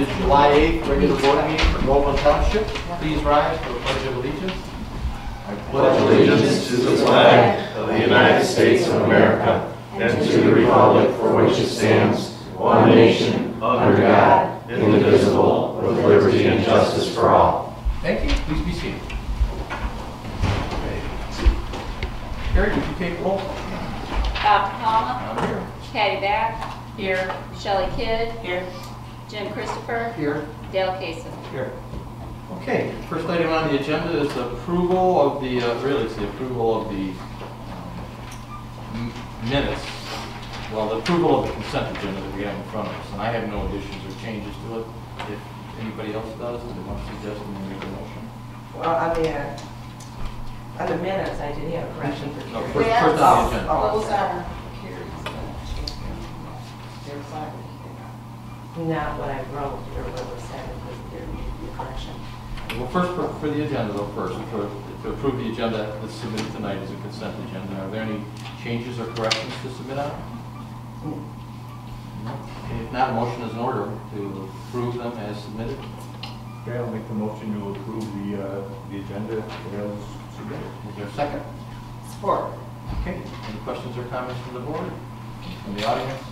the July 8th regular board meeting for Groveland Township. Please rise for the Pledge of Allegiance. I pledge allegiance to the flag of the United States of America and to the republic for which it stands, one nation, under God, indivisible, with liberty and justice for all. Thank you. Please be seated. Carrie, would you take roll? Bob Palma. I'm here. Patty Back. Here. Shelley Kidd. Here. Jim Christopher. Here. Dale Casey. Here. Okay, first item on the agenda is approval of the, approval of the minutes. Well, the approval of the consent agenda that we have in front of us. And I have no additions or changes to it. If anybody else does, they want to suggest and make a motion. Well, on the minutes, I did have a correction for No, Carrie. first on the agenda. Oh, Those sorry. are Carrie's minutes. They're fine. Not what I wrote or what was said, because there needed to be a correction. Well, first, for the agenda though, first, to approve the agenda that's submitted tonight as a consent agenda, are there any changes or corrections to submit on? No. Okay, if not, a motion is in order to approve them as submitted. Okay, I'll make the motion to approve the agenda as submitted. Is there a second? Support. Okay, any questions or comments from the board? From the audience?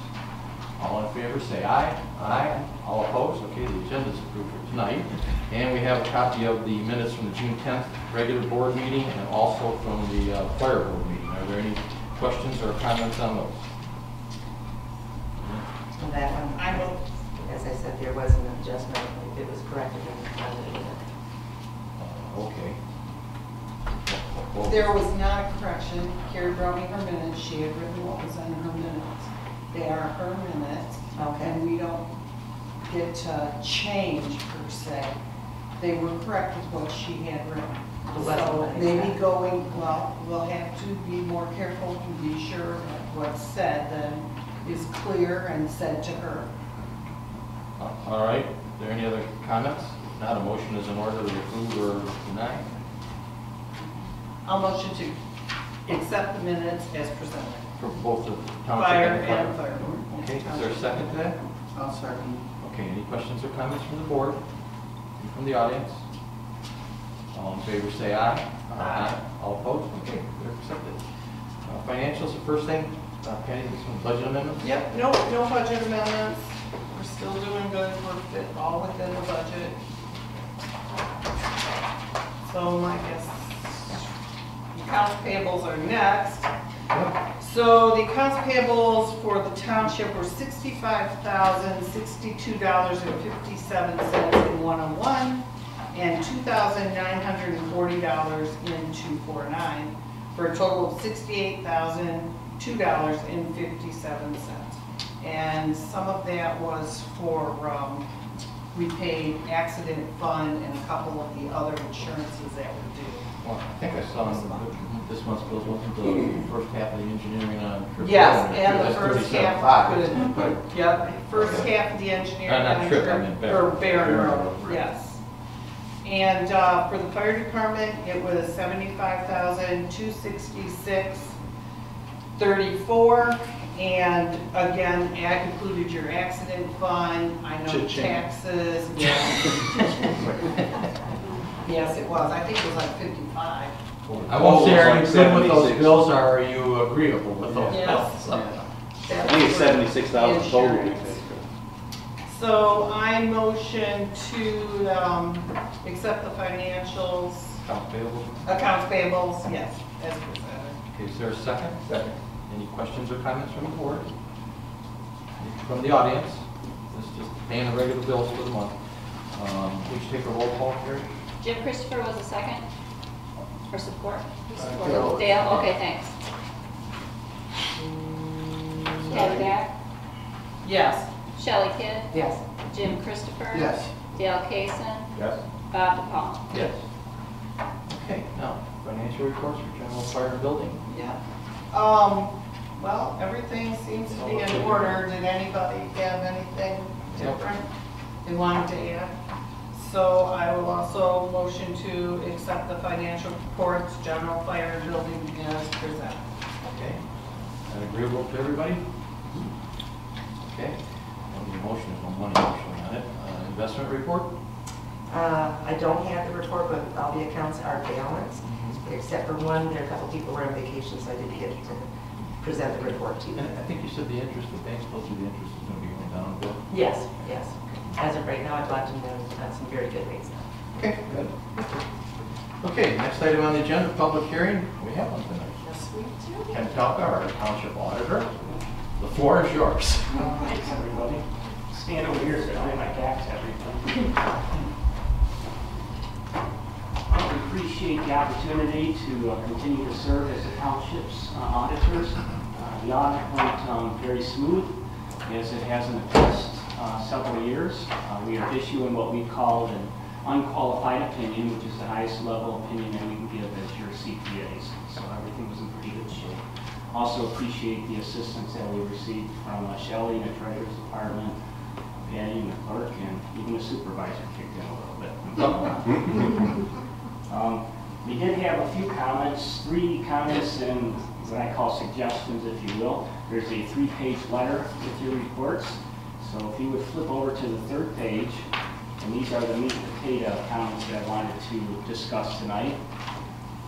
All in favor, say aye. Aye. All opposed? Okay, the agenda is approved for tonight. And we have a copy of the minutes from the June 10th regular board meeting and also from the fire board meeting. Are there any questions or comments on those? And that one, I will. as I said, there was an adjustment. If it was corrected, then Okay. There was not a correction. Carrie brought me her minutes. She had written what was in her minutes. They are her minutes. Okay. And we don't get to change per se. They were correct with what she had written. So maybe going, well, we'll have to be more careful to be sure that what's said then is clear and said to her. All right. Are there any other comments? If not, a motion is in order to approve or deny. I'll motion to accept the minutes as presented. For both the township Fire and the and fire. fire. Okay, is there a second to that? I'll second. Okay, any questions or comments from the board? Any from the audience? All in favor say aye. Aye. All opposed? Okay, they're accepted. Financials, the first thing, Patty, this one, budget amendments? Yep, no budget amendments. We're still doing good. We're all within the budget. So I guess accounts payables are next. So the accounts payables for the township were $65,062.57 in 101 and $2,940 in 249 for a total of $68,002.57. And some of that was for we paid accident fund and a couple of the other insurances that were due. Well, I think I saw this month's bills wasn't the first half of the engineering on. Yes, and the That's first half, 37.5. yep, first half of the engineering. Not Tripp, I meant Barron. Or Barron Barron Road, Road, right. yes. And for the fire department, it was $75,266.34. And again, that included your accident fund, I know Cha-ching. taxes. Yeah. Yes, it was. I think it was like 55. I won't say are you good with those bills or are you agreeable with those Yes. bills? That I think it's was for 76,000 total. insurance. So I motion to accept the financials, Accounts payable? accounts payables, yes, as presented. Okay, is there a second? Second. Any questions or comments from the board? From the audience? This is just paying the regular bills for the month. Would you take a roll call, Carrie? Jim Christopher was a second. For support? Dale. Dale, okay, thanks. Patty Back. Yes. Shelley Kidd. Yes. Jim Christopher. Yes. Dale Casey. Yes. Bob DePaul. Yes. Okay, now, financial reports for general fire and building. Yeah. Well, everything seems to be in order. Did anybody have anything different they wanted to add? So I will also motion to accept the financial reports, general fire and building as presented. Okay. That agreeable to everybody? Okay. Well, the motion is no money actually on it. Investment report? I don't have the report, but all the accounts are balanced, except for one. There are a couple people who are on vacation, so I didn't get to present the report to you. And I think you said the interest, the bank's supposed to, the interest is going to be going down a bit. Yes, yes. As of right now, I've locked them down on some very good rates now. Okay, good. Okay, next item on the agenda, public hearing. We have one tonight. Yes, we do. Ken Talka, our township auditor. The floor is yours. Thanks, everybody. Stand over here so I don't have my back to everything. I appreciate the opportunity to continue to serve as the township's auditors. The audit went very smooth, as it has in the past several years. We are issuing what we call an unqualified opinion, which is the highest level opinion that we can give as your CPAs. So everything was in pretty good shape. Also appreciate the assistance that we received from Shelley in the Treasurer's Department, Patty and the clerk, and even the supervisor kicked in a little bit. We did have a few comments, 3 comments and what I call suggestions, if you will. There's a 3-page letter with your reports. So if you would flip over to the 3rd page, and these are the meat and potato comments that I wanted to discuss tonight.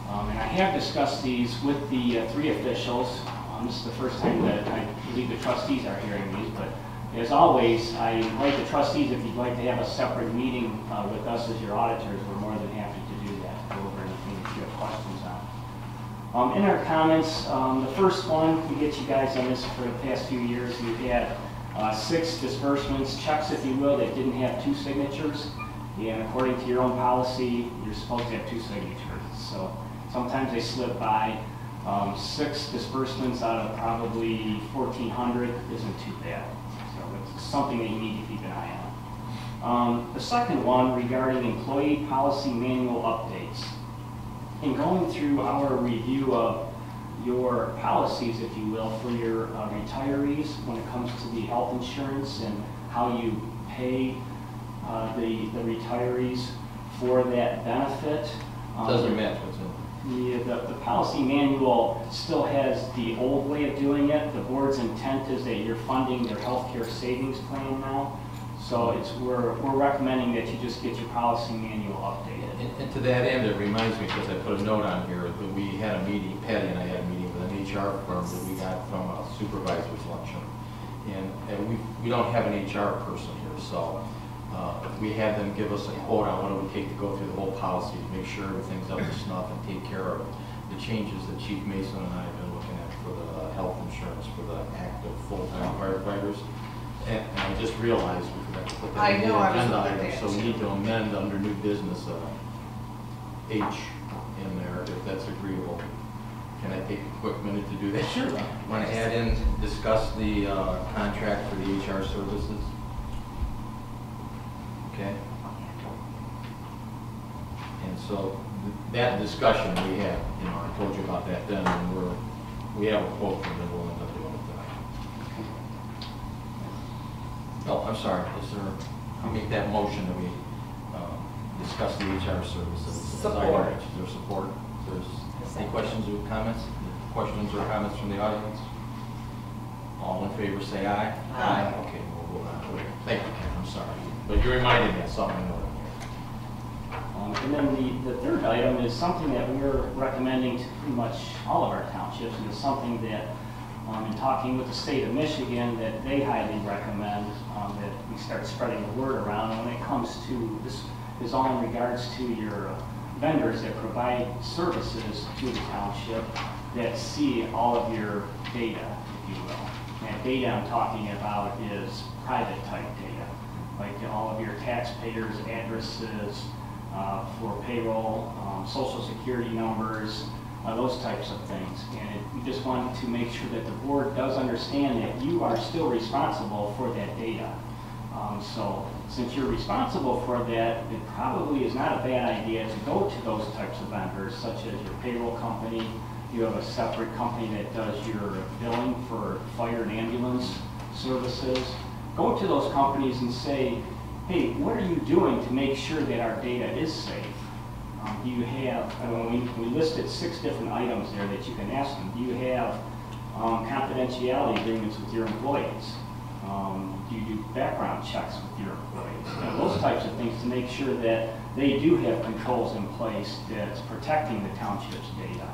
And I have discussed these with the 3 officials. This is the first time that I believe the trustees are hearing these, but as always, I invite the trustees, if you'd like to have a separate meeting with us as your auditors, we're more than happy to do that, go over anything that you have questions on. In our comments, the first one, we get you guys on this for the past few years. We've had 6 disbursements, checks if you will, that didn't have 2 signatures. And according to your own policy, you're supposed to have 2 signatures. So sometimes they slip by. 6 disbursements out of probably 1,400 isn't too bad. So it's something that you need to keep an eye on. The second one regarding employee policy manual updates. In going through our review of your policies, if you will, for your retirees when it comes to the health insurance and how you pay the retirees for that benefit. Doesn't match what's in. The policy manual still has the old way of doing it. The board's intent is that you're funding their healthcare savings plan now. So we're recommending that you just get your policy manual updated. And to that end, it reminds me, because I put a note on here, that we had a meeting, Patty and I had a meeting with an HR firm that we got from a supervisor's luncheon. And we don't have an HR person here, so we had them give us a quote on what it would take to go through the whole policy to make sure everything's up to snuff and take care of the changes that Chief Mason and I have been looking at for the health insurance for the active full-time firefighters. And I just realized we forgot to put that in the agenda item, so we need to amend under new business H in there, if that's agreeable. Can I take a quick minute to do that? Sure. Want to add in, discuss the contract for the HR services? Okay. And so that discussion we had, I told you about that then, and we have a quote from them, we'll end up doing it tonight. Oh, I'm sorry, I'll make that motion that we discuss the HR services. Support. Is there support? Any questions or comments? Questions or comments from the audience? All in favor say aye. Aye. Okay, we'll go on. Thank you, Ken, I'm sorry. But you reminded me of something. And then the 3rd item is something that we're recommending to pretty much all of our townships, and it's something that, in talking with the state of Michigan, that they highly recommend that we start spreading the word around. And when it comes to, this is all in regards to your vendors that provide services to the township that see all of your data, if you will. And that data I'm talking about is private type data, like all of your taxpayers' addresses, for payroll, social security numbers, those types of things. And we just wanted to make sure that the board does understand that you are still responsible for that data. So since you're responsible for that, it probably is not a bad idea to go to those types of vendors, such as your payroll company. You have a separate company that does your billing for fire and ambulance services. Go to those companies and say, hey, what are you doing to make sure that our data is safe? Do you have, we listed 6 different items there that you can ask them. Do you have confidentiality agreements with your employees? Do you do background checks with your employees? Those types of things to make sure that they do have controls in place that's protecting the township's data.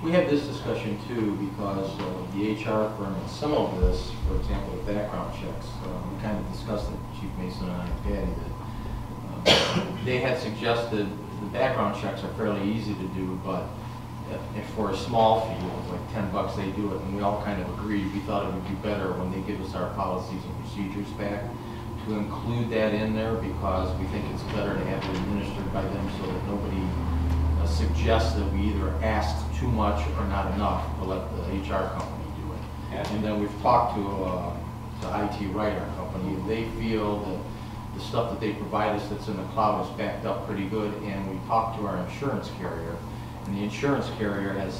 We had this discussion too because the HR firm and some of this, for example, with background checks, we kind of discussed it, Chief Mason and I, Patty, that they had suggested the background checks are fairly easy to do, but if for a small fee, like $10 they do it, and we all kind of agreed, we thought it would be better when they give us our policies and procedures back to include that in there because we think it's better to have it administered by them so that nobody suggests that we either asked too much or not enough to let the HR company do it. Yeah. And then we've talked to IT Right, our company. They feel that the stuff that they provide us that's in the cloud is backed up pretty good, and we talked to our insurance carrier. And the insurance carrier has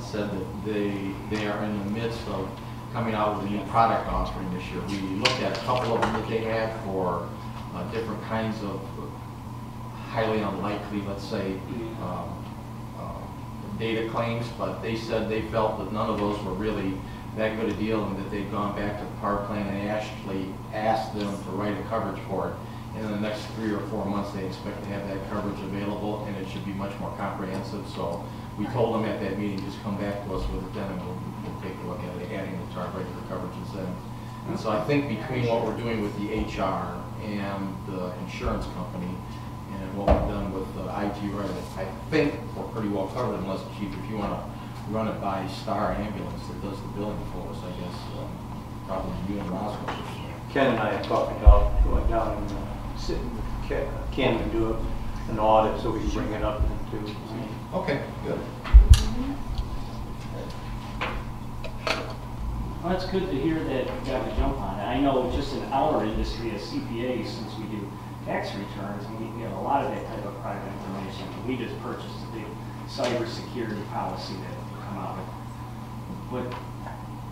said that they are in the midst of coming out with a new product offering this year. We looked at a couple of them that they had for different kinds of highly unlikely, let's say, data claims, but they said they felt that none of those were really that good a deal and that they'd gone back to the power plant and actually asked them to write a coverage for it. And in the next 3 or 4 months, they expect to have that coverage available, and it should be much more comprehensive. So we told them at that meeting, just come back to us with it then, and we'll take a look at it, adding it to our regular coverages then. And so I think between what we're doing with the HR and the insurance company and what we've done with the IT Right, I think we're pretty well covered, unless, Chief, if you want to run it by Star Ambulance that does the billing for us, I guess, probably you and Roscoe. Ken and I have talked about going down and sitting with Ken and do an audit so we can bring it up into. Okay, good. Well, it's good to hear that you got to jump on it. I know just in our industry as CPAs, since we do tax returns, and we have a lot of that type of private information. We just purchased a big cybersecurity policy that will come out with. But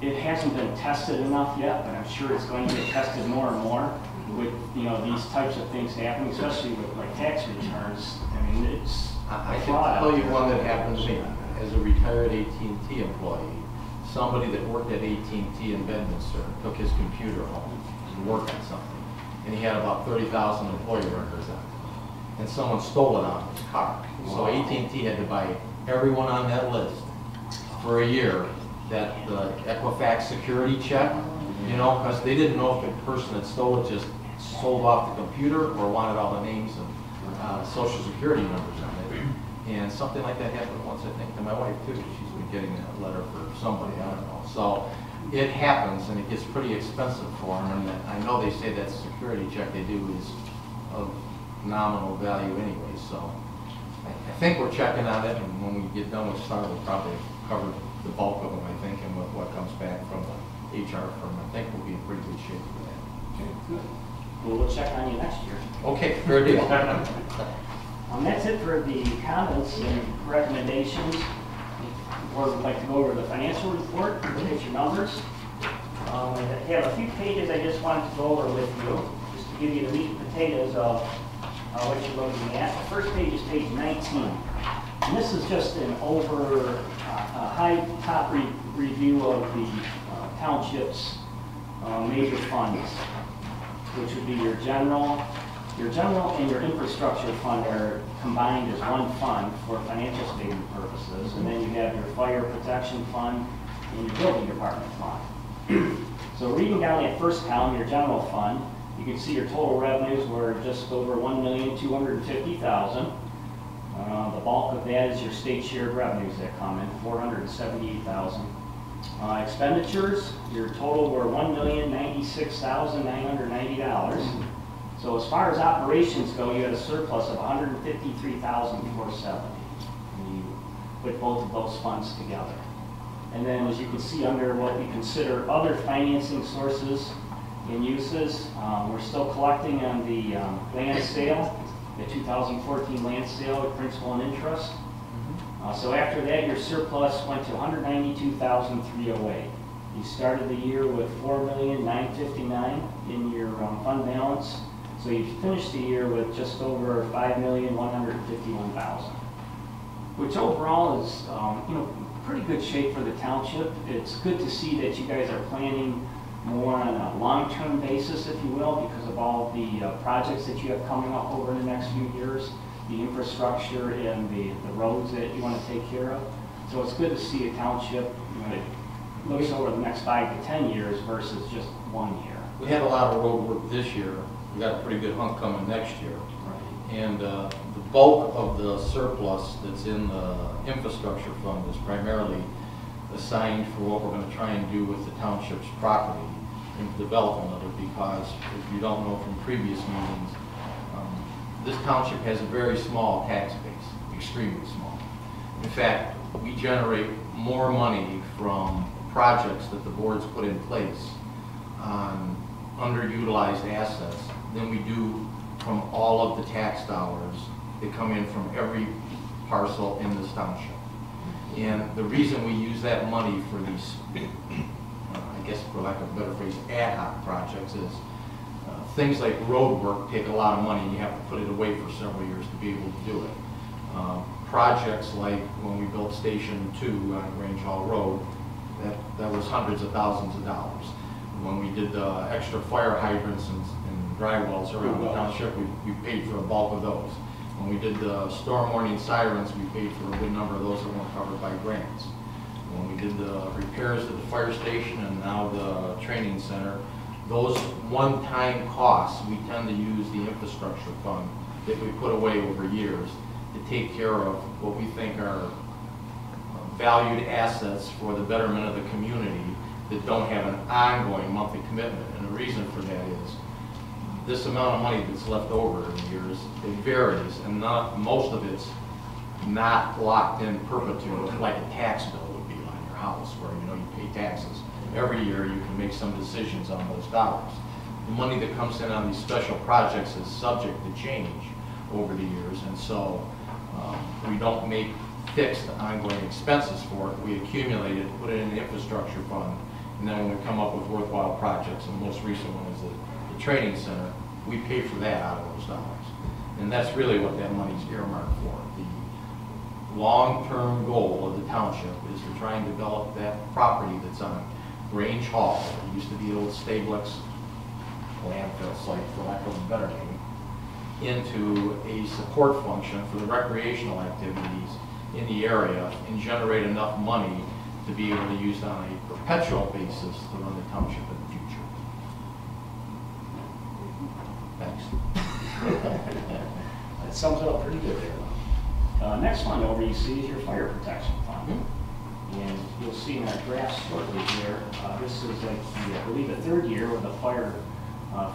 it hasn't been tested enough yet, but I'm sure it's going to get tested more and more with these types of things happening, especially with like tax returns. I mean, it's I can tell you one that happened to me as a retired AT&T employee. Somebody that worked at AT&T in Bedminster took his computer home to work on something, and he had about 30,000 employee records on it, and someone stole it out of his car. So AT&T had to buy everyone on that list for a year that the Equifax security check, because they didn't know if the person that stole it just sold off the computer or wanted all the names and social security numbers on it. And something like that happened once, I think, to my wife too. She's been getting that letter for somebody, I don't know. So it happens, and it gets pretty expensive for them. And I know they say that security check they do is of nominal value anyway. So I think we're checking on it, and when we get done with Star, we'll probably cover the bulk of them, I think, and with what comes back from the HR firm. I think we'll be in pretty good shape for that. Okay, good. Well, we'll check on you next year. Okay, fair deal. That's it for the comments and recommendations. The board would like to go over the financial report, look at your numbers. I have a few pages I just wanted to go over with you, just to give you the meat and potatoes of what you're looking at. The first page is page 19. And this is just an top review of the township's major funds, which would be your general and your infrastructure fund are combined as one fund for financial statement purposes, and then you have your fire protection fund and your building department fund. So reading down that first column, your general fund, you can see your total revenues were just over $1,250,000. The bulk of that is your state shared revenues that come in, $478,000. Expenditures, your total were $1,096,990. So as far as operations go, you had a surplus of $153,470 when you put both of those funds together. And then, as you can see under what we consider other financing sources and uses, we're still collecting on the land sale, the 2014 land sale with principal and interest. So after that, your surplus went to $192,308. You started the year with $4,959,000 in your fund balance. So you finished the year with just over $5,151,000, which overall is pretty good shape for the township. It's good to see that you guys are planning more on a long-term basis, if you will, because of all the projects that you have coming up over the next few years, the infrastructure and the roads that you want to take care of. So it's good to see a township that looks over the next 5 to 10 years versus just 1 year. We had a lot of road work this year. We got a pretty good hunk coming next year. And the bulk of the surplus that's in the infrastructure fund is primarily assigned for what we're going to try and do with the township's property and the development of it, because if you don't know from previous meetings, this township has a very small tax base, extremely small. In fact, we generate more money from projects that the board's put in place on underutilized assets than we do from all of the tax dollars that come in from every parcel in this township. And the reason we use that money for these, I guess for lack of a better phrase, ad hoc projects is things like road work take a lot of money and you have to put it away for several years to be able to do it. Projects like when we built Station 2 on Grange Hall Road, that was hundreds of thousands of dollars. When we did the extra fire hydrants and dry wells around the township, we paid for a bulk of those. When we did the storm warning sirens, we paid for a good number of those that weren't covered by grants. When we did the repairs to the fire station and now the training center, those one-time costs, we tend to use the infrastructure fund that we put away over years to take care of what we think are valued assets for the betterment of the community that don't have an ongoing monthly commitment. And the reason for that is this amount of money that's left over in years, it varies, and most of it's not locked in perpetuity like a tax bill would be on your house, where you pay taxes. Every year you can make some decisions on those dollars. The money that comes in on these special projects is subject to change over the years, and so we don't make fixed ongoing expenses for it. We accumulate it, put it in the infrastructure fund, and then when we come up with worthwhile projects, and the most recent one is the training center, we pay for that out of those dollars. And that's really what that money's earmarked for. The long-term goal of the township is to try and develop that property that's on Grange Hall. It used to be the old Stablex landfill site, for lack of a better name, into a support function for the recreational activities in the area and generate enough money to be able to use it on a perpetual basis to run the township in the future. Thanks. That sums it up pretty good there. Next one over you see is your fire protection fund. And you'll see in our draft shortly here, this is like I believe the 3rd year where the fire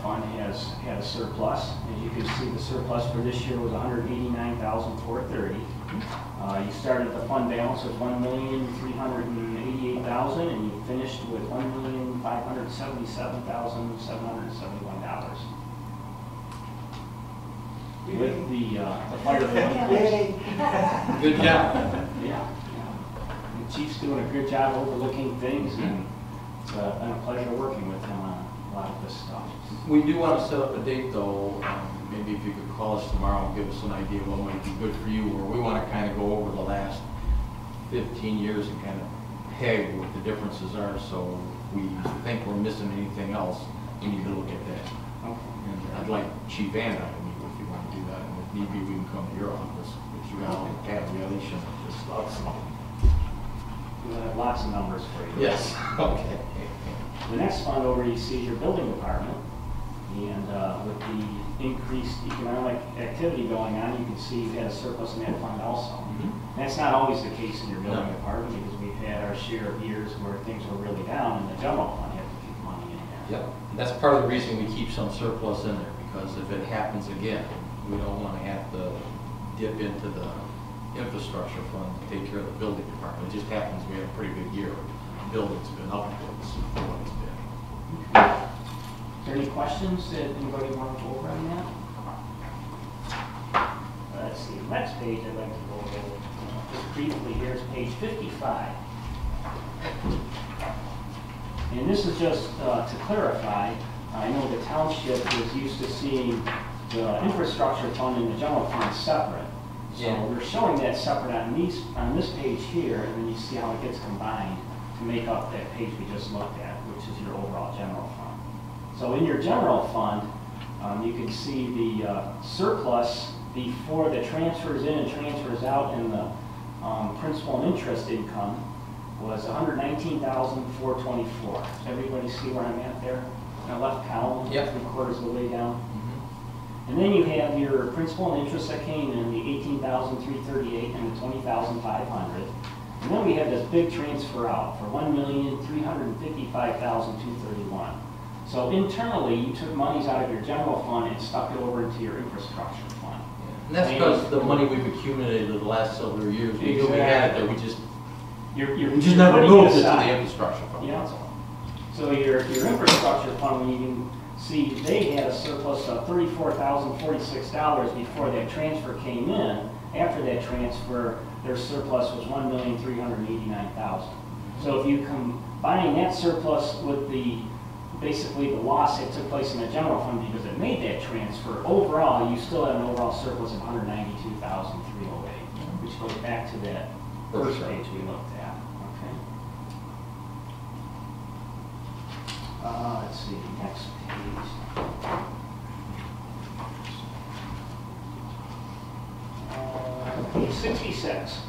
fund has had a surplus. As you can see, the surplus for this year was $189,430. You started the fund balance with $1,388,000, and you finished with $1,577,771. With the fire fund. Good job. Yeah. The chief's doing a good job overlooking things, and it's been a pleasure working with him on a lot of this stuff. We do want to set up a date, though. Maybe if you could call us tomorrow and give us an idea of what might be good for you, or we want to kind of go over the last 15 years and kind of peg what the differences are, so if we think we're missing anything else, we need to look at that. Okay. And I'd like Chief and I to meet if you want to do that, and if need be, we can come to your office, if you got all the tabulation of this stuff. We'll have lots of numbers for you. Yes, okay. The next fund over you see is your building department. And with the increased economic activity going on, you can see you've had a surplus in that fund also. And that's not always the case in your building department, because we've had our share of years where things were really down and the general fund had to keep money in there. Yep, and that's part of the reason we keep some surplus in there, because if it happens again, we don't want to have to dip into the infrastructure fund to take care of the building department. It just happens we had a pretty good year. The building's been upwards for what it's been. Is there any questions that anybody want to go over on that? Let's see, the next page I'd like to go over just briefly here is page 55. And this is just to clarify, I know the township is used to seeing the infrastructure fund and the general fund separate. So we're showing that separate on this page here, and then you see how it gets combined to make up that page we just looked at, which which is your overall general fund. So in your general fund, you can see the surplus before the transfers in and transfers out in the principal and interest income was $119,424. Does everybody see where I'm at there? In the left column, Yep. 3/4 of the way down. And then you have your principal and interest that came in, the $18,338 and the $20,500. And then we have this big transfer out for $1,355,231. So internally, you took monies out of your general fund and stuck it over into your infrastructure fund. And that's because the money we've accumulated the last several years, we knew we had it there, we just never moved it to the infrastructure fund. Yeah. So your infrastructure fund, when you can see, they had a surplus of $34,046 before that transfer came in. After that transfer, their surplus was $1,389,000. So if you combine that surplus with basically the loss that took place in the general fund because it made that transfer, overall, you still have an overall surplus of $192,308, which goes back to that first page we looked at. Okay. Let's see, next page. Page 66.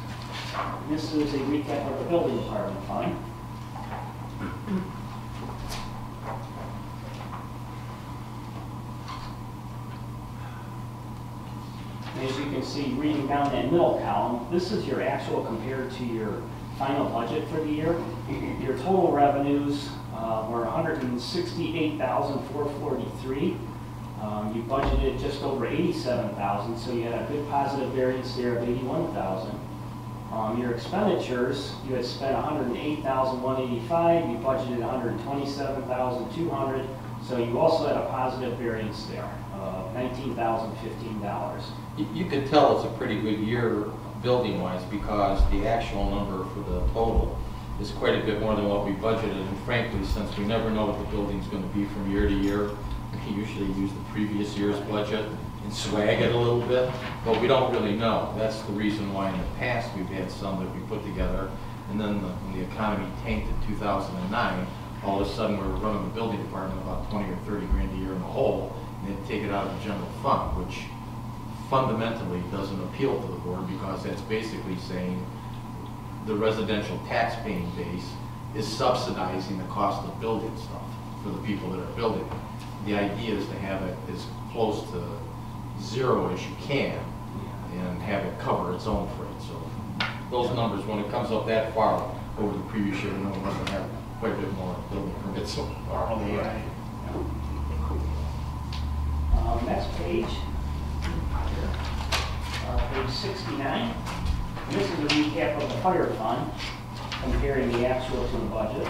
This is a recap of the building department fund. As you can see, reading down that middle column, this is your actual compared to your final budget for the year. Your total revenues were $168,443. You budgeted just over $87,000, so you had a good positive variance there of $81,000. Your expenditures, you had spent $108,185. You budgeted $127,200, so you also had a positive variance there of $19,015. You can tell it's a pretty good year building-wise because the actual number for the total is quite a bit more than what we budgeted. And frankly, since we never know what the building's going to be from year to year, we usually use the previous year's budget and swag it a little bit, but we don't really know. That's the reason why in the past we've had some that we put together, and then when the economy tanked in 2009, all of a sudden we were running the building department about 20 or 30 grand a year in the hole, and then take it out of the general fund, which fundamentally doesn't appeal to the board because that's basically saying the residential tax paying base is subsidizing the cost of building stuff for the people that are building it. The idea is to have it as close to zero as you can and have it cover its own freight. So those numbers, when it comes up that far over the previous year, we know we're going to have quite a bit more building permits so far. Right. Next page. Page 69. This is a recap of the fire fund, comparing the actual to the budget.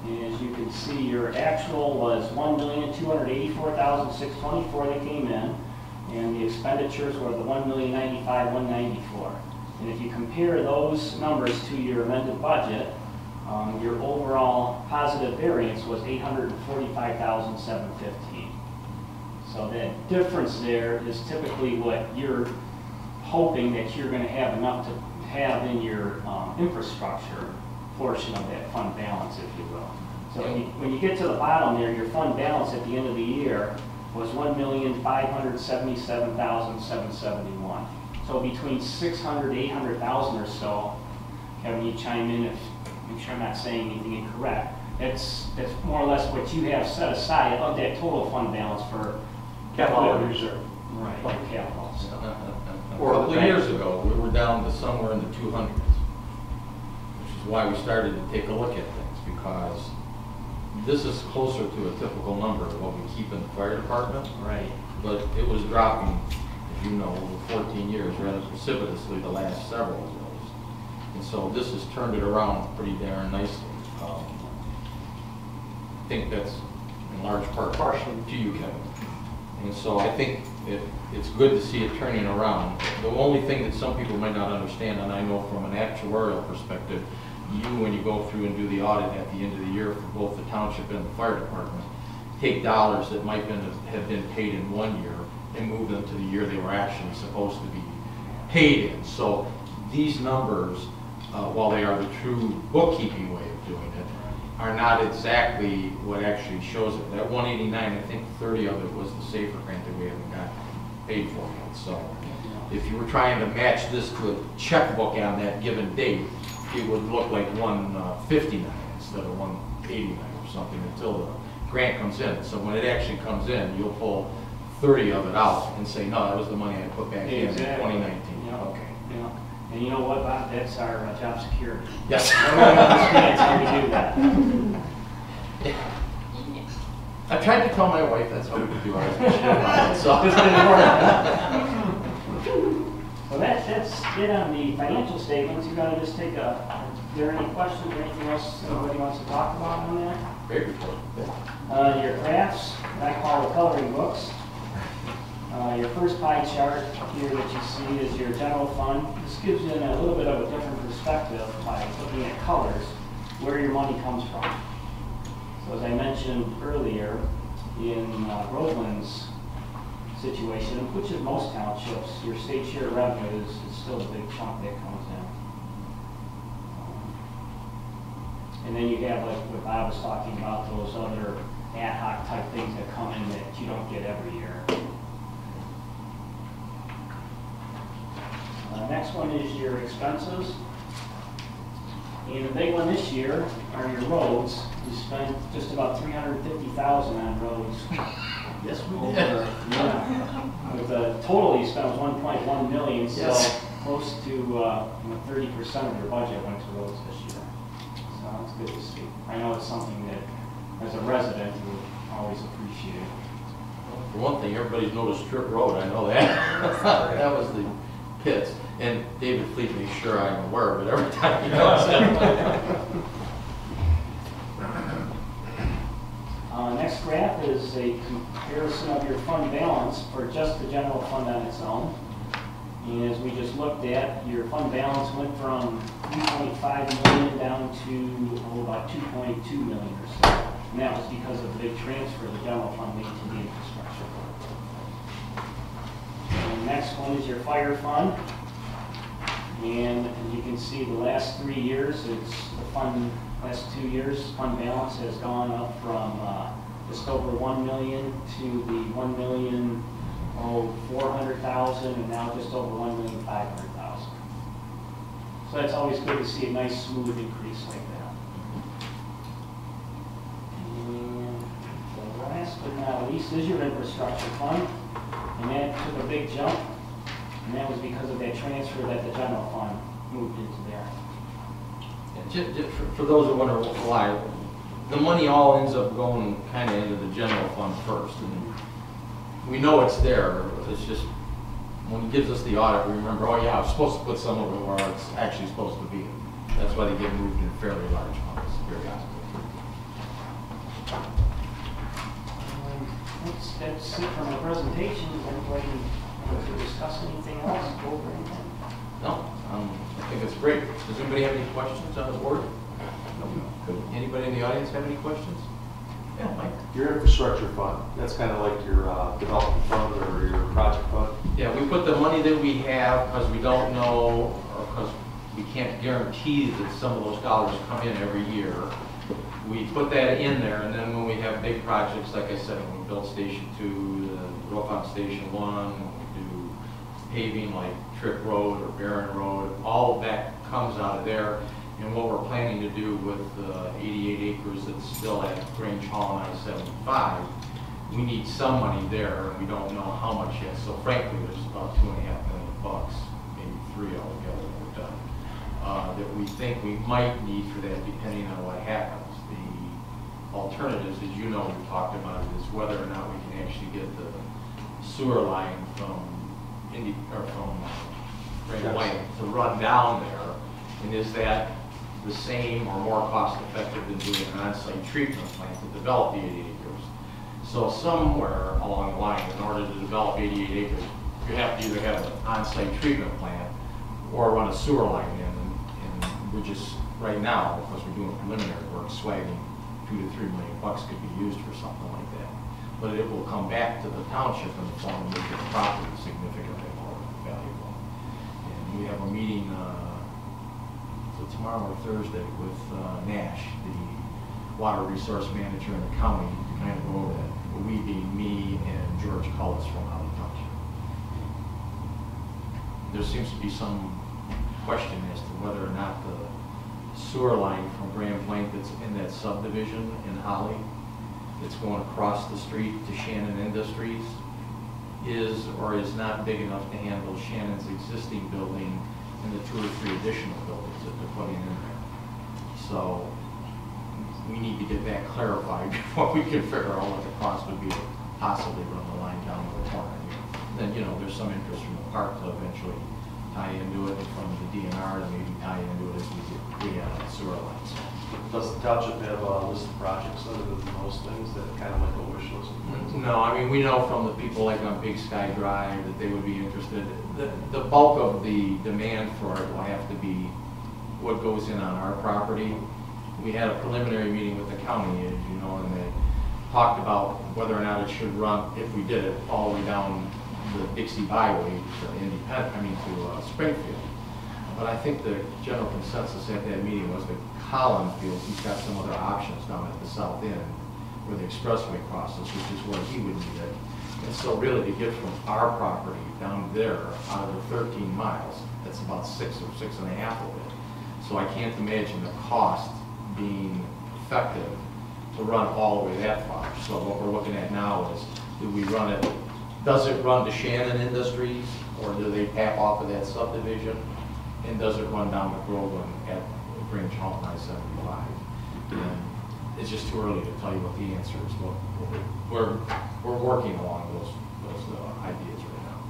And as you can see, your actual was $1,284,624 that came in, and the expenditures were the $1,095,194. And if you compare those numbers to your amended budget, your overall positive variance was $845,715. So that difference there is typically what you're hoping that you're going to have enough to have in your infrastructure portion of that fund balance, if you will. So when you get to the bottom there, your fund balance at the end of the year was $1,577,771. So between $600,000, $800,000 or so, Kevin, you chime in if make sure I'm not saying anything incorrect. That's more or less what you have set aside of that total fund balance for Capital reserve. Right, like capital stuff. A couple of years ago, we were down to somewhere in the 200s, which is why we started to take a look at things, because this is closer to a typical number of what we keep in the fire department. Right. But it was dropping, as you know, over 14 years rather precipitously the last several of those. And so this has turned it around pretty darn nicely. I think that's in large part partially to you, Kevin. And so I think it's good to see it turning around. The only thing that some people might not understand, and I know from an actuarial perspective, when you go through and do the audit at the end of the year for both the township and the fire department, take dollars that might have been paid in one year and move them to the year they were actually supposed to be paid in. So these numbers while they are the true bookkeeping way of doing it, are not exactly what actually shows it. That 189, I think 30 of it was the safer grant that we haven't got paid for yet. So if you were trying to match this to a checkbook on that given date, it would look like 159 instead of 189 or something until the grant comes in. So when it actually comes in, you'll pull 30 of it out and say, no, that was the money I put back in 2019. Yeah, okay. Yeah. And you know what, Bob? That's our job security. Yes. Nobody understands how we do that. I tried to tell my wife that's how we could do ours. So Just didn't work. So that's it on the financial statements. You gotta just take a, is there any questions or anything else anybody wants to talk about on that? Great report. Your graphs, I call the coloring books. Your first pie chart here that you see is your general fund. This gives you a little bit of a different perspective by looking at colors, where your money comes from. So as I mentioned earlier, in Groveland's situation, which is most townships, your state share revenue is still a big chunk that comes in. And then you have, like what Bob was talking about, those other ad hoc type things that come in that you don't get every year. Next one is your expenses. And the big one this year are your roads. You spent just about $350,000 on roads. Yes, we did. Yeah. With the total you spent was $1.1 million, so Yes. close to 30% of your budget went to roads this year. So it's good to see. I know it's something that, as a resident, you would always appreciate. For one thing, everybody's noticed Strip Road, I know that. That was the pits. And David Fleet makes sure I'm aware of it every time he does that. Next graph is a comparison of your fund balance for just the general fund on its own. And as we just looked at, your fund balance went from 3.5 million down to about 2.2 million or so. And that was because of the big transfer the general fund made to the infrastructure. And the next one is your fire fund. And as you can see, the last 3 years, it's the fund, last 2 years, fund balance has gone up from just over 1 million to the 1,400,000, and now just over 1,500,000. So that's always good to see a nice smooth increase like that. And the last but not least is your infrastructure fund, and that took a big jump. And that was because of that transfer that the general fund moved into there. For those who wonder why, the money all ends up going kind of into the general fund first. And we know it's there. It's just when he gives us the audit, we remember, oh yeah, I was supposed to put some of it where it's actually supposed to be. That's why they get moved in fairly large amounts periodically. That's it for my presentation. Is anybody want to discuss anything else? Go over anything? No, I think it's great. Does anybody have any questions on the board? No. Good. Anybody in the audience have any questions? Yeah, Mike. Your infrastructure fund, that's kind of like your development fund or your project fund? Yeah, we put the money that we have because we don't know, or because we can't guarantee that some of those dollars come in every year. We put that in there, and then when we have big projects, like I said, when we build Station 2, the roof on Station 1, when we do paving like Tripp Road or Barron Road, all of that comes out of there. And what we're planning to do with 88 acres that's still at Grange Hall and I-75, we need some money there, and we don't know how much yet. So frankly, there's about $2.5 million, maybe $3 altogether that we're done, that we think we might need for that, depending on what happens. The alternatives, as you know, we talked about it, is whether or not we can actually get the sewer line from Grand Lane to run down there, and is that the same or more cost effective than doing an on-site treatment plant to develop the 88 acres. So somewhere along the line, in order to develop 88 acres, you have to either have an on-site treatment plant or run a sewer line in. And we're just, right now, because we're doing preliminary work, swagging $2 to $3 million could be used for something like that. But it will come back to the township in the form of making the property significantly more valuable. And we have a meeting, the it tomorrow or Thursday with Nash, the water resource manager in the county, to kind of go over that. We being me and George Cullis from Groveland Township. There seems to be some question as to whether or not the sewer line from Grand Plank that's in that subdivision in Holly, that's going across the street to Shannon Industries, is or is not big enough to handle Shannon's existing building and the 2 or 3 additional buildings that they're putting in there. So we need to get that clarified before we can figure out what the cost would be to possibly run the line down to the corner here. Then, you know, there's some interest from the park to eventually tie into it, and from the DNR to maybe tie into it as we get the sewer lines. Does the township have a list of projects other than those things that kind of like a wish list? No, I mean, we know from the people like on Big Sky Drive that they would be interested. The bulk of the demand for it will have to be what goes in on our property. We had a preliminary meeting with the county, as you know, and they talked about whether or not it should run, if we did it, all the way down the Dixie Byway to Springfield. But I think the general consensus at that meeting was that Collin feels he's got some other options down at the south end where the expressway crosses, which is where he would need it. And so really to get from our property down there out of the 13 miles, that's about 6 or 6.5 of it. So I can't imagine the cost being effective to run all the way that far. So what we're looking at now is, do we run it, does it run to Shannon Industries, or do they tap off of that subdivision? And does it run down to Groveland at Grange Hall I-75? And it's just too early to tell you what the answer is. But we're working along those ideas right now.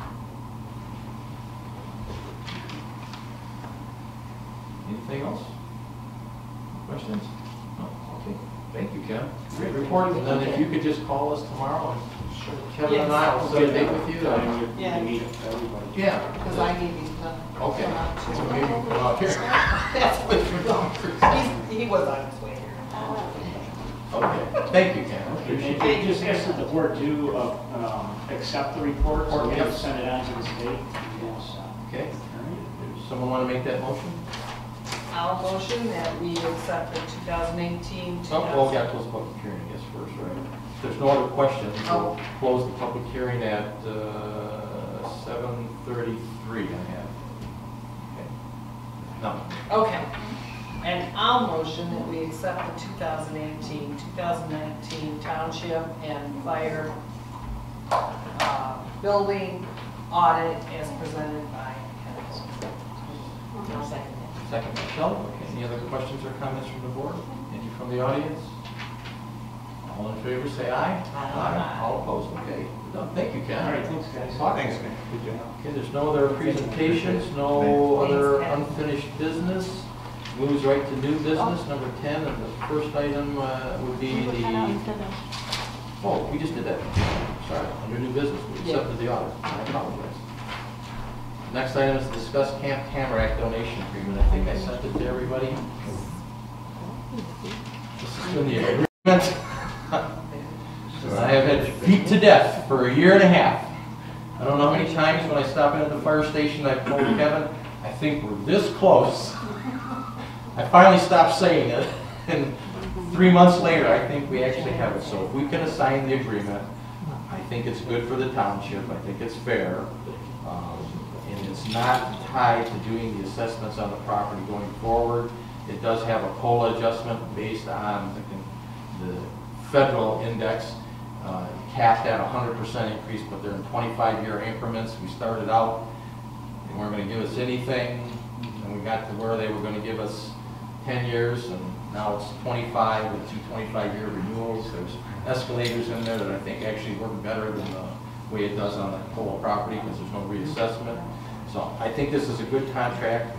Anything else? Questions? No? Okay. Thank you, Ken. Great report. And then if you could just call us tomorrow, and Kevin and I will set a date with you. Yeah. Yeah. Because I need these done. Okay. So maybe we'll go out here. That's what you're going. He was on his way here. Okay. Thank you, Ken. Appreciate it. Just ask that the board do accept the report, so we have to Yes. send it on to the state. Yes. Okay. Does someone want to make that motion? I'll motion that we accept the 2018. Oh, well, we got to close the public hearing, I guess, first, right? If there's no other questions, we'll close the public hearing at 7:33, I have. Okay. No. Okay. And I'll motion that we accept the 2018, 2019 Township and Fire building audit as presented by Kevin. I'll second that. Second, Michelle. Okay. Any other questions or comments from the board? Any from the audience? All in favor, say aye. Aye. All opposed, okay. We're done. Thank you, Ken. All right, thanks, guys. Thanks, man. Good job. Okay, there's no other presentations, no Thanks, other Ken. unfinished business. Moves right to new business, number 10, and the first item would be the, oh, we just did that. Sorry, under new business, we accepted the audit. I apologize. Next item is to discuss Camp Tamarack donation agreement. I think I sent it to everybody. This is in the agreement. I have had beat to death for 1.5 years. I don't know how many times when I stop in at the fire station I've told Kevin, I think we're this close. I finally stopped saying it, and 3 months later, I think we actually have it. So if we can assign the agreement, I think it's good for the township. I think it's fair. And it's not tied to doing the assessments on the property going forward. It does have a COLA adjustment based on the federal index, capped at 100% increase, but they're in 25-year increments. We started out, they weren't going to give us anything, and we got to where they were going to give us 10 years, and now it's 25 with 2 25-year renewals. There's escalators in there that I think actually work better than the way it does on the COLA property because there's no reassessment. So I think this is a good contract.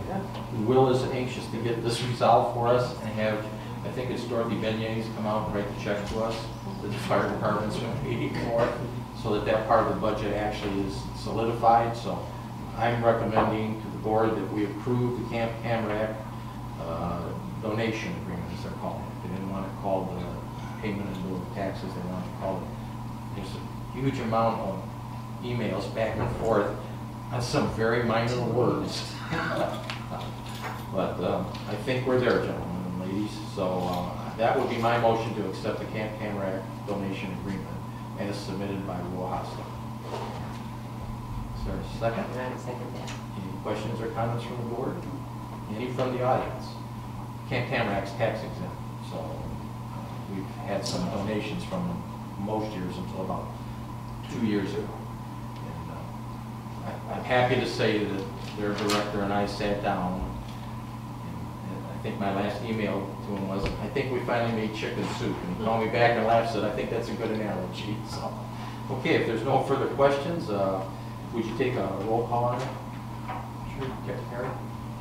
Will is anxious to get this resolved for us and have, I think it's Dorothy Beignets come out and write the check to us that the fire department's going to pay for, so that part of the budget actually is solidified. So I'm recommending to the board that we approve the Camp Tamarack donation agreement, as they're calling it. They didn't want it called the payment in lieu of taxes. They wanted to call it. There's a huge amount of emails back and forth on some very minor words. But I think we're there, gentlemen and ladies. So that would be my motion to accept the Camp Tamarack donation agreement as submitted by Rohasa. Is there a second? I second that. Any questions or comments from the board? Any from the audience? Camp Tamarack's tax exempt, so we've had some donations from them most years until about 2 years ago. And I'm happy to say that their director and I sat down, and I think my last email to him was, I think we finally made chicken soup. And he called me back and laughed and said, I think that's a good analogy. So, okay, if there's no further questions, would you take a roll call on it? Sure, Carrie?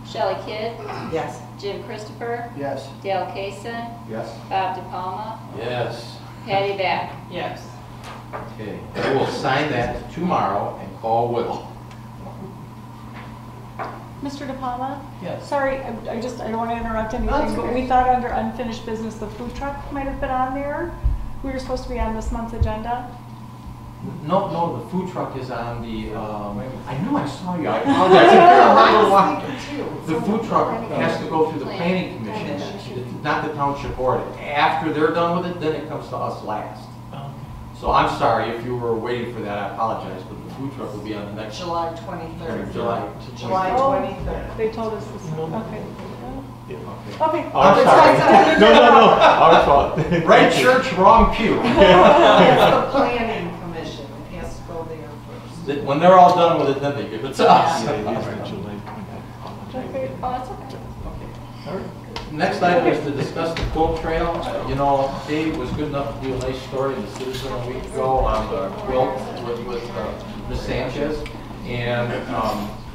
Shelley Kidd, Yes. Jim Christopher, Yes. Dale Cason, Yes. Bob DePalma, Yes. Patty Back. Yes. Okay, I will sign that tomorrow and call Will. Mr. DePalma? Yes. Sorry, I don't want to interrupt That's anything, but okay. we thought under unfinished business, the food truck might have been on there. We were supposed to be on this month's agenda. No, the food truck is on the, I knew I saw you, I apologize. I couldn't remember the food truck has to go through the planning commission, not the township board. After they're done with it, then it comes to us last. So I'm sorry if you were waiting for that, I apologize, but the food truck will be on the next. July 23rd. July. Oh, 23rd. They told us this, okay. Okay. Okay. I'm sorry. No, our fault. Right church, wrong pew. It's the planning commission. It has to go there first. When they're all done with it, then they give it to us. Okay. Oh, it's okay. Okay. Next item is to discuss the quilt trail. You know, Dave was good enough to do a nice story in the Citizen a week ago on the quilt with Ms. Sanchez. And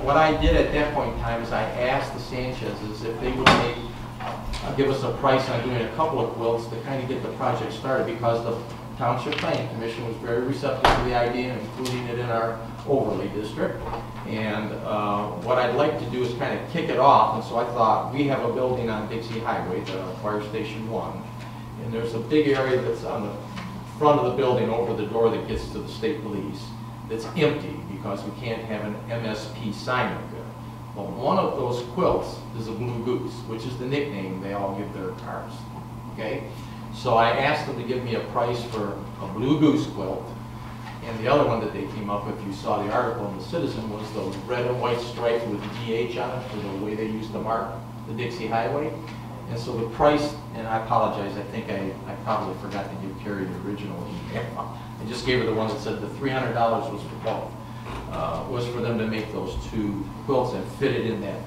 what I did at that point in time is I asked the Sanchez's if they would give us a price on doing a couple of quilts to kind of get the project started, because the Township Planning Commission was very receptive to the idea of including it in our overlay district. And what I'd like to do is kind of kick it off. And so I thought, we have a building on Dixie Highway, the Fire Station 1. And there's a big area that's on the front of the building over the door that gets to the state police that's empty because we can't have an MSP sign up there. Well, one of those quilts is a Blue Goose, which is the nickname they all give their cars. Okay? So I asked them to give me a price for a Blue Goose quilt. And the other one that they came up with, you saw the article in the Citizen, was the red and white stripe with DH on it for the way they used to mark the Dixie Highway. And so the price, and I apologize, I think I probably forgot to give Carrie the original email. I just gave her the one that said the $300 was for both. Was for them to make those two quilts and fit it in that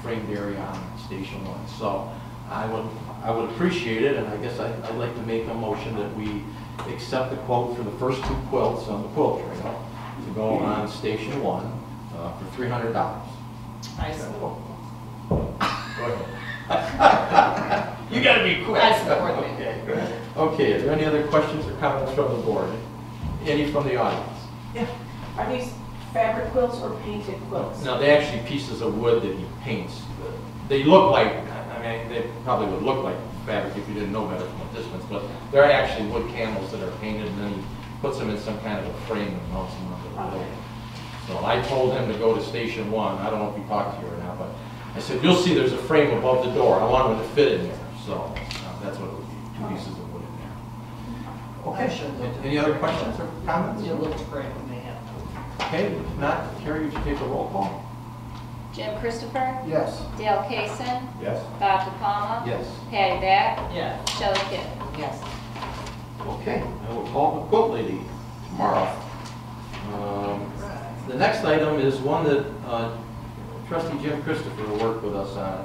framed area on Station 1. So I would appreciate it, and I guess I'd like to make a motion that we accept the quote for the first two quilts on the quilt trail to go on Station 1 for $300. I support. Go ahead. You gotta be quick. I support it. Okay. Okay, are there any other questions or comments from the board? Any from the audience? Are these fabric quilts or painted quilts? No, they're actually pieces of wood that he paints. They look like, I mean, they probably would look like fabric if you didn't know better from a distance, but they're actually wood candles that are painted, and then he puts them in some kind of a frame and mounts them onto the building. So I told him to go to Station 1. I don't know if he talked to you or not, but I said, you'll see there's a frame above the door. I want them to fit in there. So that's what it would be, two pieces of wood in there. Okay, any other questions or comments? It looks great when they have them. Okay, if not, Carrie, would you take a roll call? Jim Christopher, Yes. Dale Cason, Yes. Bob DePalma, Yes. Patty Back, Yeah. Shelley Kidd. Yes. Okay, I will call the quilt lady tomorrow. The next item is one that Trustee Jim Christopher worked with us on.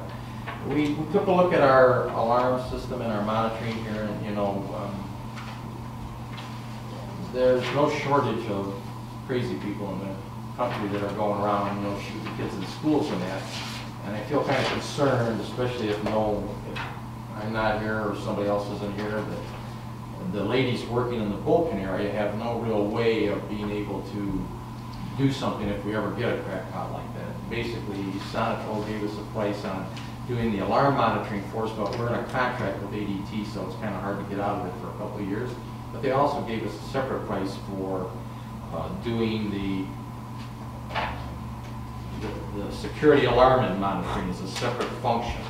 We took a look at our alarm system and our monitoring here, and you know, there's no shortage of crazy people in the country that are going around, you know, shooting kids in schools and that. And I feel kind of concerned, especially if I'm not here or somebody else isn't here, that the ladies working in the Vulcan area have no real way of being able to do something if we ever get a crackpot like that. Basically, Sonatrol gave us a price on doing the alarm monitoring for us, but we're in a contract with ADT, so it's kind of hard to get out of it for a couple of years. But they also gave us a separate price for doing the the security alarm and monitoring is a separate function.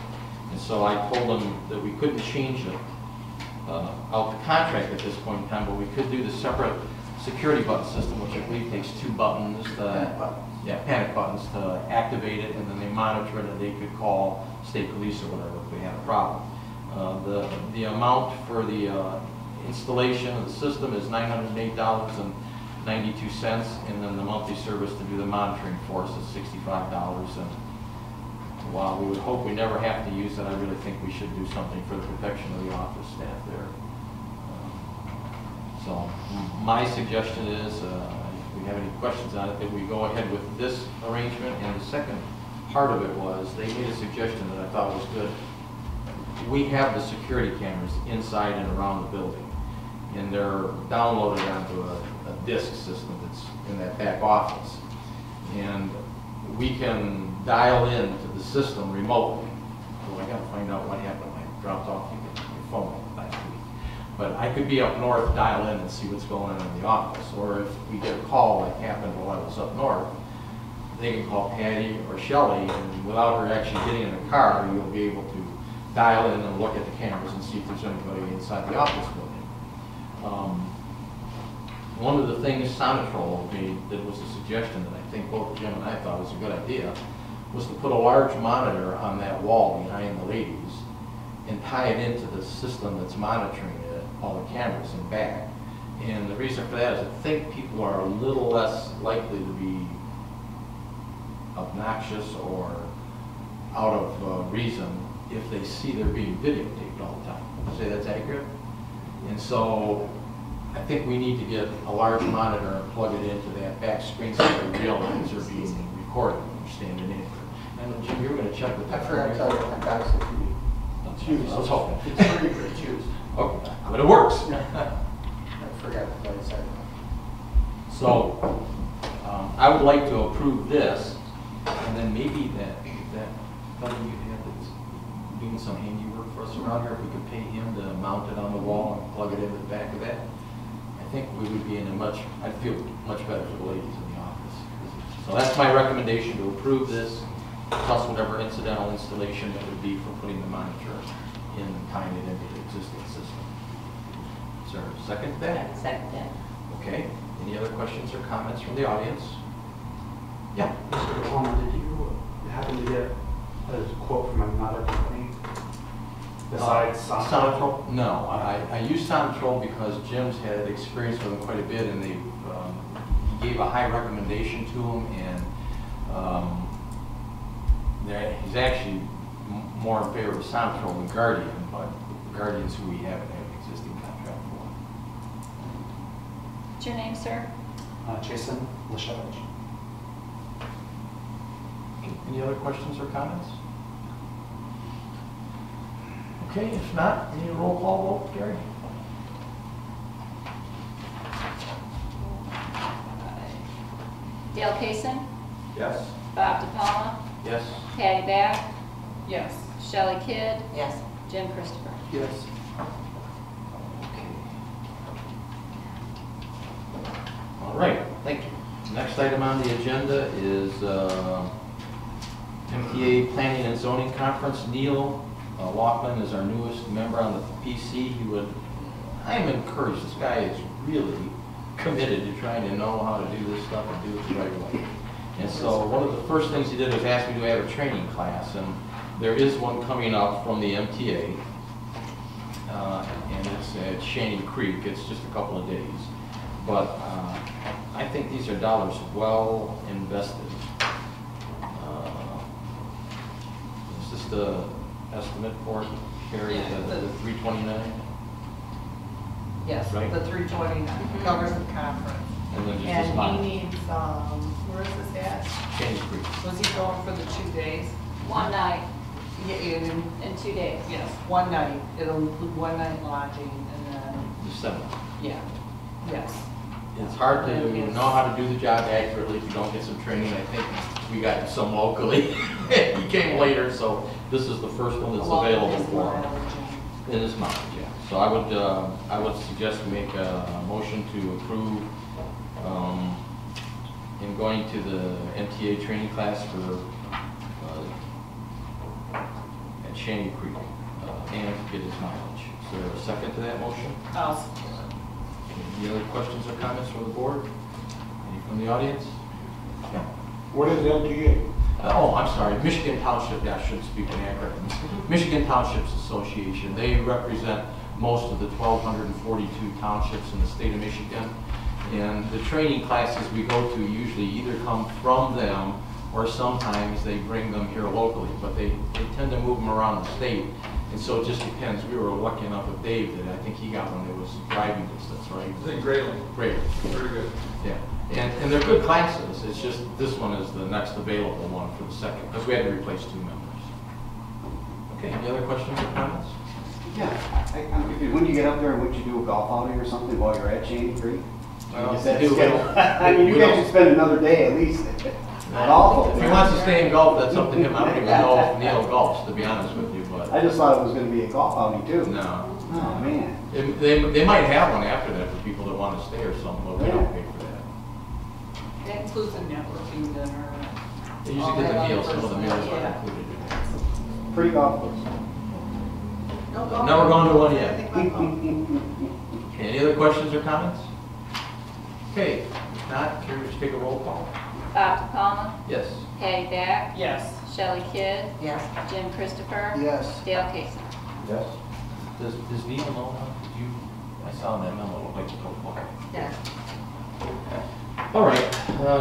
And so I told them that we couldn't change it out the contract at this point in time, but we could do the separate security button system, which I believe takes 2 buttons to, panic buttons to activate it, and then they monitor it, and they could call state police or whatever if they had a problem. The amount for the installation of the system is $908.92, and then the monthly service to do the monitoring for us is $65. And while we would hope we never have to use it, I really think we should do something for the protection of the office staff there. So my suggestion is, if we have any questions on it, that we go ahead with this arrangement. And the second part of it was, they made a suggestion that I thought was good. We have the security cameras inside and around the building, and they're downloaded onto a disk system that's in that back office. And we can dial into the system remotely. So I gotta find out what happened. I dropped off my phone last week. But I could be up north, dial in and see what's going on in the office. Or if we get a call like happened while I was up north, they can call Patty or Shelley, and without her actually getting in the car, you'll be able to dial in and look at the cameras and see if there's anybody inside the office building. One of the things Sonatrol made that was a suggestion that I think both Jim and I thought was a good idea was to put a large monitor on that wall behind the ladies and tie it into the system that's monitoring it, all the cameras in back. And the reason for that is I think people are a little less likely to be obnoxious or out of reason if they see they're being videotaped all the time. Would you say that's accurate? And so I think we need to get a large monitor and plug it into that back screen so they realize they're being recorded when you're standing in. And Jim, you were going to check with that. I forgot to tell you, I got it. I was hoping. It's free to choose. Okay, but it works. I forgot to tell you something. So I would like to approve this, and then maybe that fellow you had that's doing some handiwork for us around here, if we could pay him to mount it on the wall and plug it into the back of that, I think we would be in a I'd feel much better for the ladies in the office. So that's my recommendation, to approve this, plus whatever incidental installation that would be for putting the monitor in and tying it into the existing system. Is there a second to that? Second that. Okay. Any other questions or comments from the audience? Yeah. Mr. Palmer, did you happen to get a quote from another company besides Sonatrol? No, I use Sonatrol because Jim's had experience with them quite a bit, and they he gave a high recommendation to him, and he's actually more in favor of Sonatrol than Guardian, but Guardian's who we haven't had an existing contract for. What's your name, sir? Jason Lashevich. Any other questions or comments? Okay, if not, any roll call vote, Gary? Dale Kaysen, Yes. Bob DiPalma, Yes. Patty Back, Yes. Shelley Kidd, Yes. Jim Christopher. Yes. Okay. All right, thank you. Next item on the agenda is MTA Planning and Zoning Conference. Neil Laughlin is our newest member on the PC. I am encouraged, this guy is really committed to trying to know how to do this stuff and do it the right way. And so one of the first things he did was ask me to have a training class, and there is one coming up from the MTA, and it's at Shaney Creek. It's just a couple of days. But I think these are dollars well invested. Is this the estimate for it, Carrie, Yeah, the 329? Yes, Right. the 329 covers the conference. And then just this And month? he needs, where is this at? Shaney Creek. Was he going for the 2 days? One night Yeah, in 2 days. yes, one night. It'll include one night lodging and then, December. yeah, yes. It's hard to know how to do the job accurately if you don't get some training. I think we got some locally. He came later, so this is the first one that's Along with available his for him. mileage. In his mileage, yeah. So I would suggest we make a motion to approve him and going to the MTA training class for at Shanty Creek and get his mileage. Is there a second to that motion? I'll support. Any other questions or comments from the board? Any from the audience? Yeah. What is MTA? Oh, I'm sorry, Michigan Township, yeah, I should speak in acronyms. Michigan Townships Association, they represent most of the 1,242 townships in the state of Michigan. And the training classes we go to usually either come from them or sometimes they bring them here locally, but they tend to move them around the state. And so it just depends. We were lucky enough with Dave that I think he got one that was driving distance, right? I think Groveland. Great. Very good. Yeah, and they're good classes, it's just, this one is the next available one for the second, because we had to replace 2 members. Okay, any other questions or comments? Yeah, I'm confused. When do you get up there and would you do a golf outing or something while you're at Shanty Creek? Well, Is that we do. scheduled? I mean, you guys should spend another day at least at golf. If he wants to stay in golf, that's up to him, I don't even know if Neil golfs, to be honest with you, but I just thought it was gonna be a golf outing too. no. Oh, man. They might have one after that for people that want to stay or something, but we don't pay for that. That includes a networking dinner. They usually get the meals, some of the meals are Yeah. included in that. Free golf course. Never gone to one yet. Okay, any other questions or comments? Okay, if not, Carrie, would you take a roll call? Bob DiPalma, Yes. Patty Back, Yes. Shelley Kidd, Yes. Jim Christopher, Yes. Dale Casey. Yes. Does Neil know now? Did you, I saw in that memo, it looked like you told him. Yes. All right,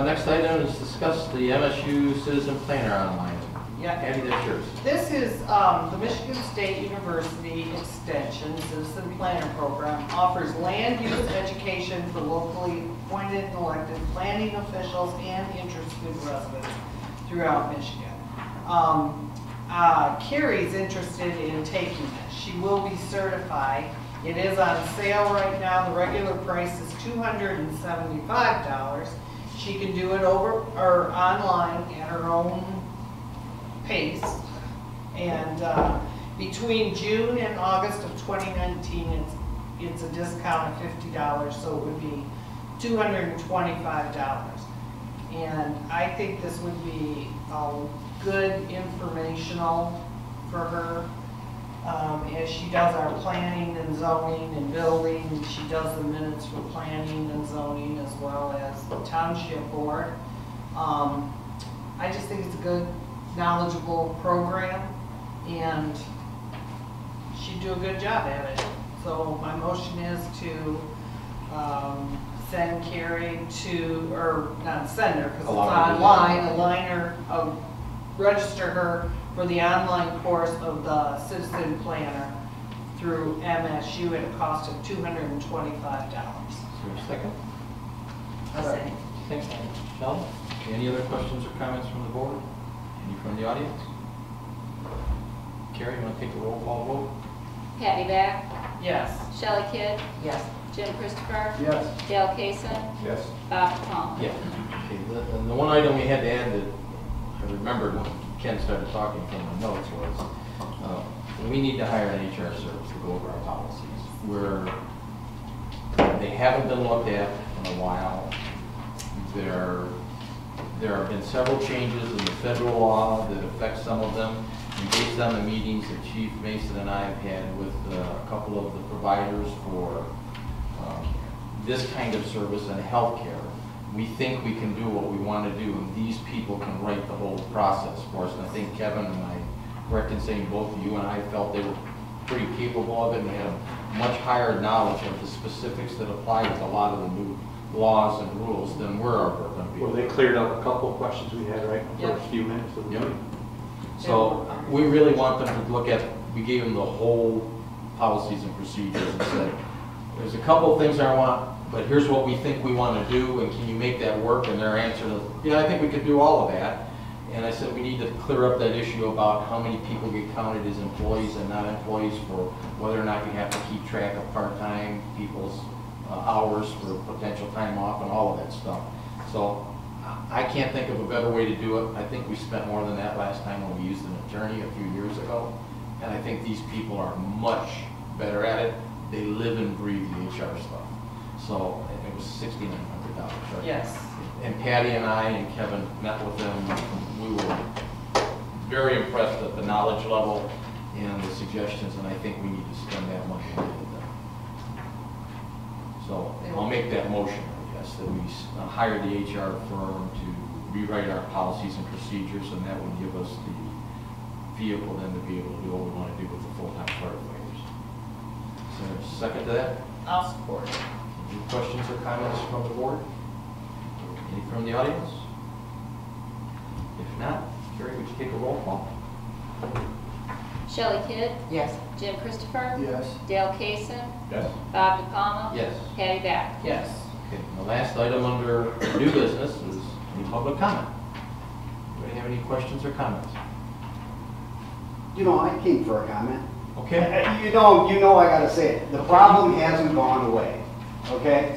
next item is discuss the MSU Citizen Planner online. Yeah. Patty, that's yours. This is the Michigan State University Extension Citizen Planner Program, offers land use education for locally appointed and elected planning officials and interested residents throughout Michigan. Carrie's interested in taking this. She will be certified. It is on sale right now. The regular price is $275. She can do it over or online at her own pace. And between June and August of 2019, it's a discount of $50, so it would be $225. And I think this would be good informational for her as she does our planning and zoning and building, and she does the minutes for planning and zoning as well as the township board. I just think it's a good, knowledgeable program, and she'd do a good job at it. So my motion is to send Carrie to, or not send her, because it's online, align her, register her for the online course of the Citizen Planner through MSU at a cost of $225. Is there a second? I'll say. Thanks, Shelley. Any other questions or comments from the board? Any from the audience? Carrie, you want to take a roll call vote? Patty Back, Yes. Shelley Kidd, Yes. Jim Christopher, Yes. Dale Casey, Yes. Bob DiPalma. Yeah. Okay, the one item we had to add that I remembered when Ken started talking from my notes was we need to hire an HR service to go over our policies. They haven't been looked at in a while. There have been several changes in the federal law that affect some of them. And based on the meetings that Chief Mason and I have had with a couple of the providers for this kind of service and healthcare, we think we can do what we want to do, and these people can write the whole process for us. And I think Kevin and I, correct in saying both you and I felt they were pretty capable of it and had a much higher knowledge of the specifics that apply to a lot of the new laws and rules than we're ever going to be. Well, they cleared up a couple of questions we had right in the Yep. first few minutes of the Yep. meeting. So we really want them to look at, we gave them the whole policies and procedures and said, there's a couple of things I want, but here's what we think we want to do, and can you make that work? And their answer was, yeah, I think we could do all of that. And I said, we need to clear up that issue about how many people get counted as employees and not employees, for whether or not you have to keep track of part-time people's hours for potential time off and all of that stuff. So I can't think of a better way to do it. I think we spent more than that last time when we used an attorney a few years ago. And I think these people are much better at it. They live and breathe the HR stuff. So it was $6,900. right? Yes. And Patty and I and Kevin met with them. We were very impressed at the knowledge level and the suggestions, and I think we need to spend that money on it. So I'll make that motion, I guess, that we hire the HR firm to rewrite our policies and procedures, and that would give us the vehicle then to be able to do what we want to do with the full-time firefighters. Is there a second to that? I'll support it. Any questions or comments from the board? Any from the audience? If not, Carrie, would you take a roll call? Shelley Kidd, Yes. Jim Christopher, Yes. Dale Cason, Yes. Bob DiPalma, Yes. Patty Back. Yes. Okay, and the last item under new business is any public comment. Anybody have any questions or comments? You know, I came for a comment. Okay. You know I gotta say it. The problem hasn't gone away, okay?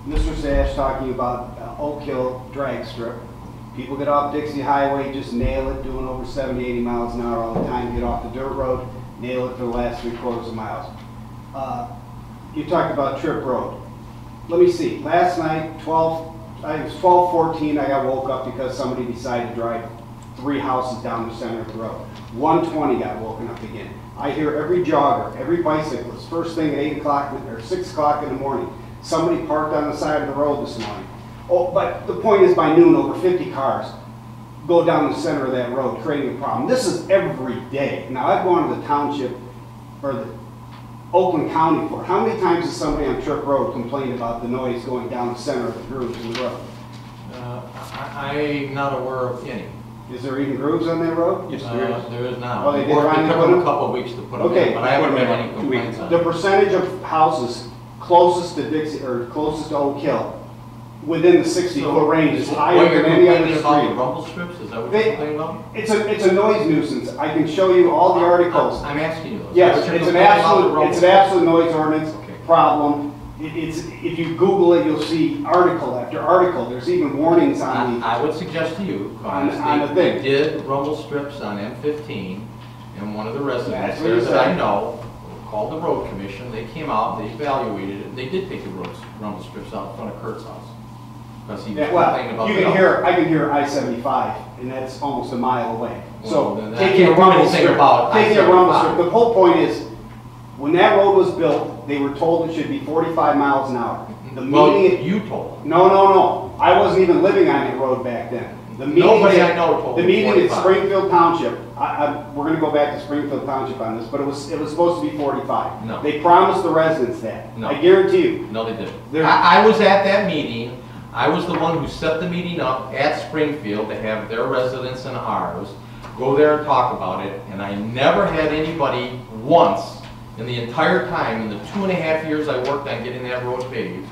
Mr. Sash talking about Oak Hill drag strip. People get off Dixie Highway, just nail it, doing over 70, 80 miles an hour all the time. Get off the dirt road, nail it for the last 3/4 of miles. You talked about Trip Road. Let me see, last night, it was 12:14, I got woke up because somebody decided to drive 3 houses down the center of the road. 1:20 got woken up again. I hear every jogger, every bicyclist, first thing at 8 o'clock or 6 o'clock in the morning, somebody parked on the side of the road this morning. Oh, but the point is, by noon, over 50 cars go down the center of that road, creating a problem. This is every day. Now, I've gone to the township, or the Oakland County for it. How many times has somebody on Trip Road complained about the noise going down the center of the grooves in the road? I'm not aware of any. Is there even grooves on that road? Yes, there is. There is now. Oh, they did It finally took put them a them? couple of weeks to put them Okay. in, but I haven't Put had them in any 2 complaints weeks. on The it. percentage of houses closest to Dixie, or closest to Oak Hill, within the 60-foot range is What higher you're than any other complaining about, the street. rumble strips, is that what They- you're complaining about? It's a noise nuisance. I can show you all the articles. I'm asking you. Is that Yes, what you're it's an complaining about, the absolute, rumble it's an strips? absolute noise ordinance Okay. problem. It's, if you Google it, you'll see article after article. There's even warnings on the, I would suggest to you, On the they thing. did rumble strips on M15, and one of the residents That's what there he that I said. know called the road commission. They came out, they evaluated it, and they did take the rumble strips out in front of Kurt's house. Because he was yeah, well, complaining about you the can noise. hear, I can hear I-75, and that's almost a mile away. Well, So then that taking a can't do rumble anything strip, about taking a rumble I-75. strip, the whole point is, when that road was built, they were told it should be 45 miles an hour. The Well, meeting, you told them. no. I wasn't even living on that road back then. The meeting Nobody at- I know told The me meeting at 45. Springfield Township, we're gonna go back to Springfield Township on this, but it was supposed to be 45. No. They promised the residents that. No. I guarantee you. No, they didn't. There- I was at that meeting. I was the one who set the meeting up at Springfield to have their residents and ours go there and talk about it, and I never had anybody once in the entire time, in the 2.5 years I worked on getting that road paved,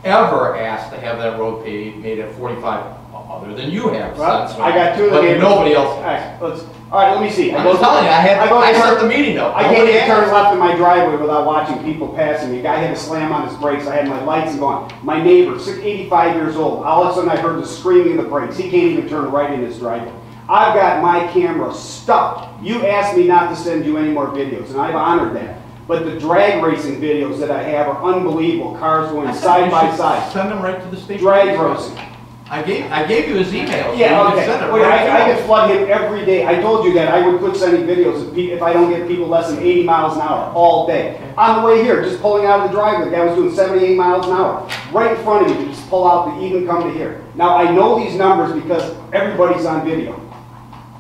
ever asked to have that road paved, made at 45, other than you have. Well, since, I got two of the but neighbors. nobody else. All right, let me see. I'm just telling you, I set the meeting up. I can't Nobody even turn asked. left in my driveway without watching people passing me. A guy had to slam on his brakes. I had my lights going. My neighbor, 85 years old, all of a sudden I heard the screaming of the brakes. He can't even turn right in his driveway. I've got my camera stuck. You asked me not to send you any more videos, and I've honored that. But the drag racing videos that I have are unbelievable. Cars going I said side you by should side. Send them right to the state. Drag police. racing. I gave you his email. So Yeah, you okay. can send it Well, right to I him. can flood him every day. I told you that I would quit sending videos if I don't get people less than 80 miles an hour all day. On the way here, just pulling out of the driveway, the guy was doing 78 miles an hour. Right in front of me, just pull out to even come to here. Now, I know these numbers because everybody's on video.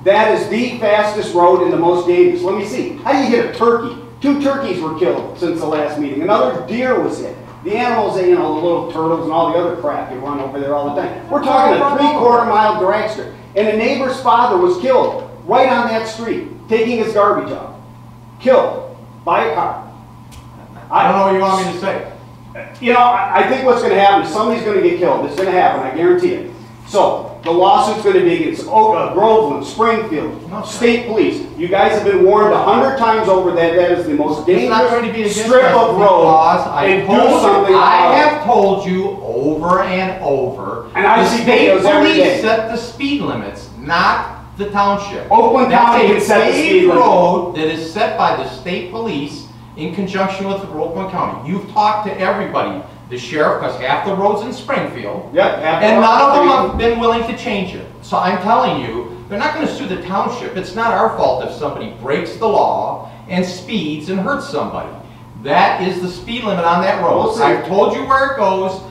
That is the fastest road and the most dangerous. Let me see. How do you hit a turkey? 2 turkeys were killed since the last meeting. Another deer was hit. The animals, the little turtles and all the other crap you run over there all the time. We're talking a 3/4 mile drag strip. And a neighbor's father was killed right on that street, taking his garbage out. Killed by a car. I don't know what you want me to say. You know, I think what's going to happen is somebody's going to get killed. It's going to happen, I guarantee it. So, the lawsuit's going to be against Groveland, Springfield, state police. You guys have been warned 100 times over that that is the most It's not going to be dangerous against strip us of because road. And do something I about it. have told you over and over. And I the see state videos every police day. set the speed limits, not the township. Oakland County can That's set the a speed paved limit. road that is set by the state police in conjunction with Groveland County. You've talked to everybody the sheriff, because half the roads in Springfield, Yep. and none of them have been willing to change it. So I'm telling you, they're not going to sue the township. It's not our fault if somebody breaks the law and speeds and hurts somebody. That is the speed limit on that road. We'll see. I've told you where it goes.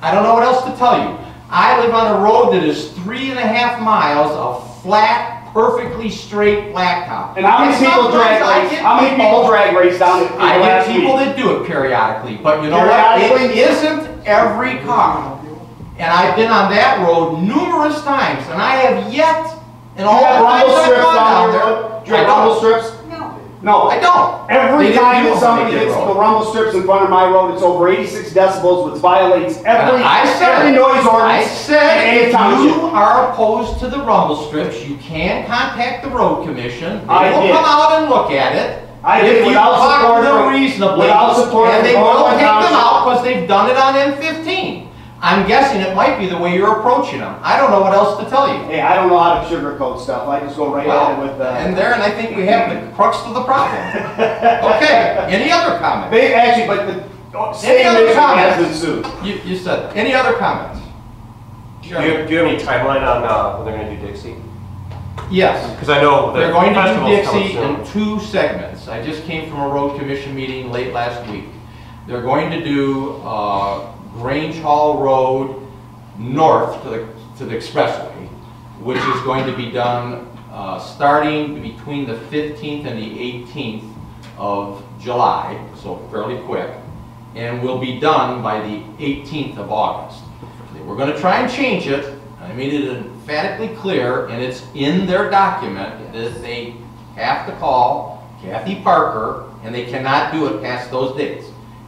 I don't know what else to tell you. I live on a road that is 3.5 miles of flat, perfectly straight blacktop. And how many people drag race? How many people drag race down it? I get people that do it periodically, but you know what? It isn't every car. And I've been on that road numerous times, and I have yet, in all the times I've gone down there, Do you have rumble strips? No. I don't. Every They didn't time do that it somebody when they did hits road. the rumble strips in front of my road, it's over 86 decibels, which violates every noise I ordinance said, in any if township. you are opposed to the rumble strips, you can contact the road commission. They I will did. come out and look at it. I If did you without talk support to them from- reasonably, without support and they from will Groveland take them Township. out because they've done it on M15. I'm guessing it might be the way you're approaching them. I don't know what else to tell you. Hey, I don't know how to sugarcoat stuff. I just go right at it with. And there, and I think we have the crux of the problem. Okay, any other comments? They actually, but the state other mission has comments? been sued. You said, any other comments? Do you have any timeline on when they're going to do Dixie? Yes. Because I know the They're going to do festival's coming Dixie soon. in 2 segments. I just came from a road commission meeting late last week. They're going to do Grange Hall Road north to the expressway, which is going to be done starting between the 15th and the 18th of July, so fairly quick, and will be done by the 18th of August. We're going to try and change it. I made it emphatically clear, and it's in their document, that they have to call Kathy Parker, and they cannot do it past those dates.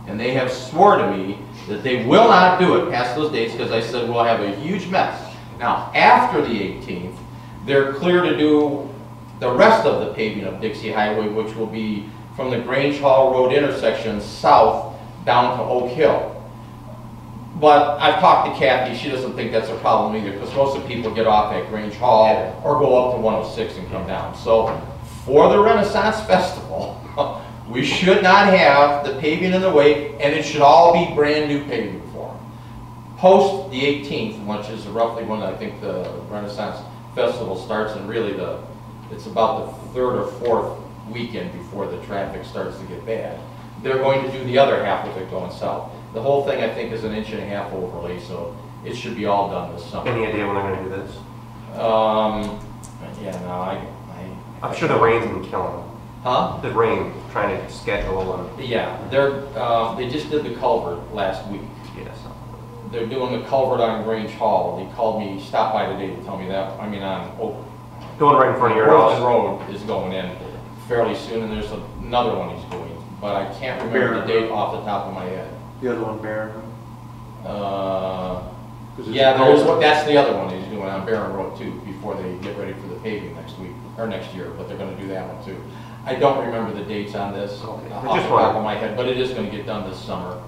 And they have swore to me that they will not do it past those dates, because I said we'll have a huge mess. Now, after the 18th, they're clear to do the rest of the paving of Dixie Highway, which will be from the Grange Hall Road intersection south down to Oak Hill. But I've talked to Kathy, she doesn't think that's a problem either, because most of the people get off at Grange Hall or go up to 106 and come down. So for the Renaissance Festival, we should not have the paving in the way, and it should all be brand new paving for them. Post the 18th, which is roughly when I think the Renaissance Festival starts, and really it's about the 3rd or 4th weekend before the traffic starts to get bad. They're going to do the other half of it going south. The whole thing, I think, is an 1.5 inch overlay, so it should be all done this summer. Any idea when they're going to do this? Yeah, no, I'm sure the rain's been killing them. Huh? The rain, trying to schedule and. Yeah, they just did the culvert last week. Yes. They're doing the culvert on Grange Hall. They called me, stopped by today to tell me that. I mean, on Going right in front of your Groveland house. Road is going in fairly soon, and there's another one he's doing, but I can't remember the date off the top of my head. The other one, Barron. Yeah, that's the other one he's doing on Barron Road too, before they get ready for the paving next week, or next year, but they're gonna do that one too. I don't remember the dates on this off the top of my head, but it is gonna get done this summer.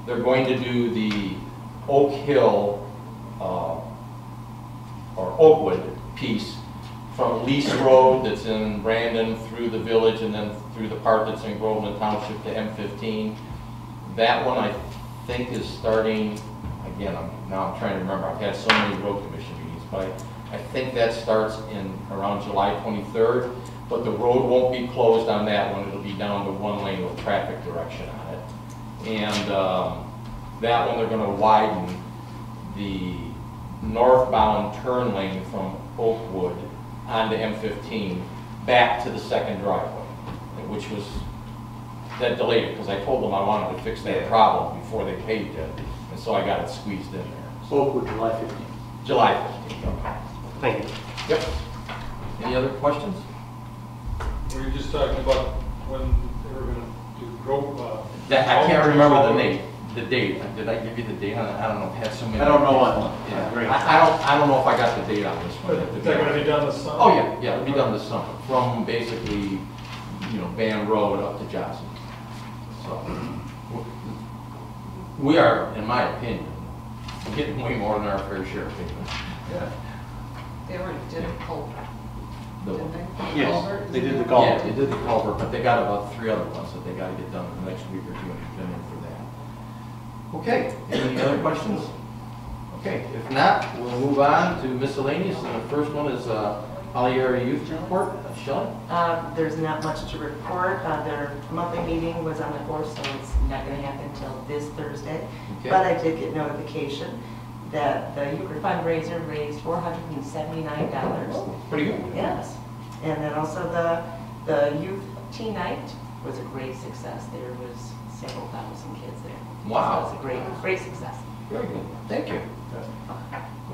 They're going to do the Oak Hill, or Oakwood piece from Lease Road that's in Brandon through the village and then through the part that's in Groveland Township to M15. That one I think is starting, again, now I'm trying to remember, I've had so many road commission meetings, but I think that starts in around July 23rd, but the road won't be closed on that one. It'll be down to 1 lane with traffic direction on it. And that one, they're gonna widen the northbound turn lane from Oakwood onto M15 back to the second driveway, which was, that delayed it, because I told them I wanted to fix that problem before they paved it, and so I got it squeezed in there. Oakwood, July 15th. July 15th, okay. Thank you. Yep. Any other questions? Were you just talking about when they were going to do Grove? I can't remember the date. Did I give you the date on it? I don't know. I've had so many. I don't know on Yeah. Great. I don't know if I got the date on this one. Is that going to be done this summer? Oh, yeah, it'll be done this summer, from basically, Van Road up to Johnson. So, we are, in my opinion, getting way more than our fair share of pavement. Yeah. They already did a culvert, didn't they? Yes, Culvert? they did the Yeah, culvert. they did the culvert, but they got about 3 other ones that they gotta get done in the next week or two, and then in for that. Okay, any other questions? Okay, if not, we'll move on to miscellaneous, and the first one is Holly Area Youth Report. Shelley? There's not much to report. Their monthly meeting was on the 4th, so it's not going to happen until this Thursday. Okay. But I did get notification that the Euchre fundraiser raised $479. Pretty good. Yes. And then also the youth teen night was a great success. There was several thousand kids there. Wow. So it was a great success. Very good. Thank you.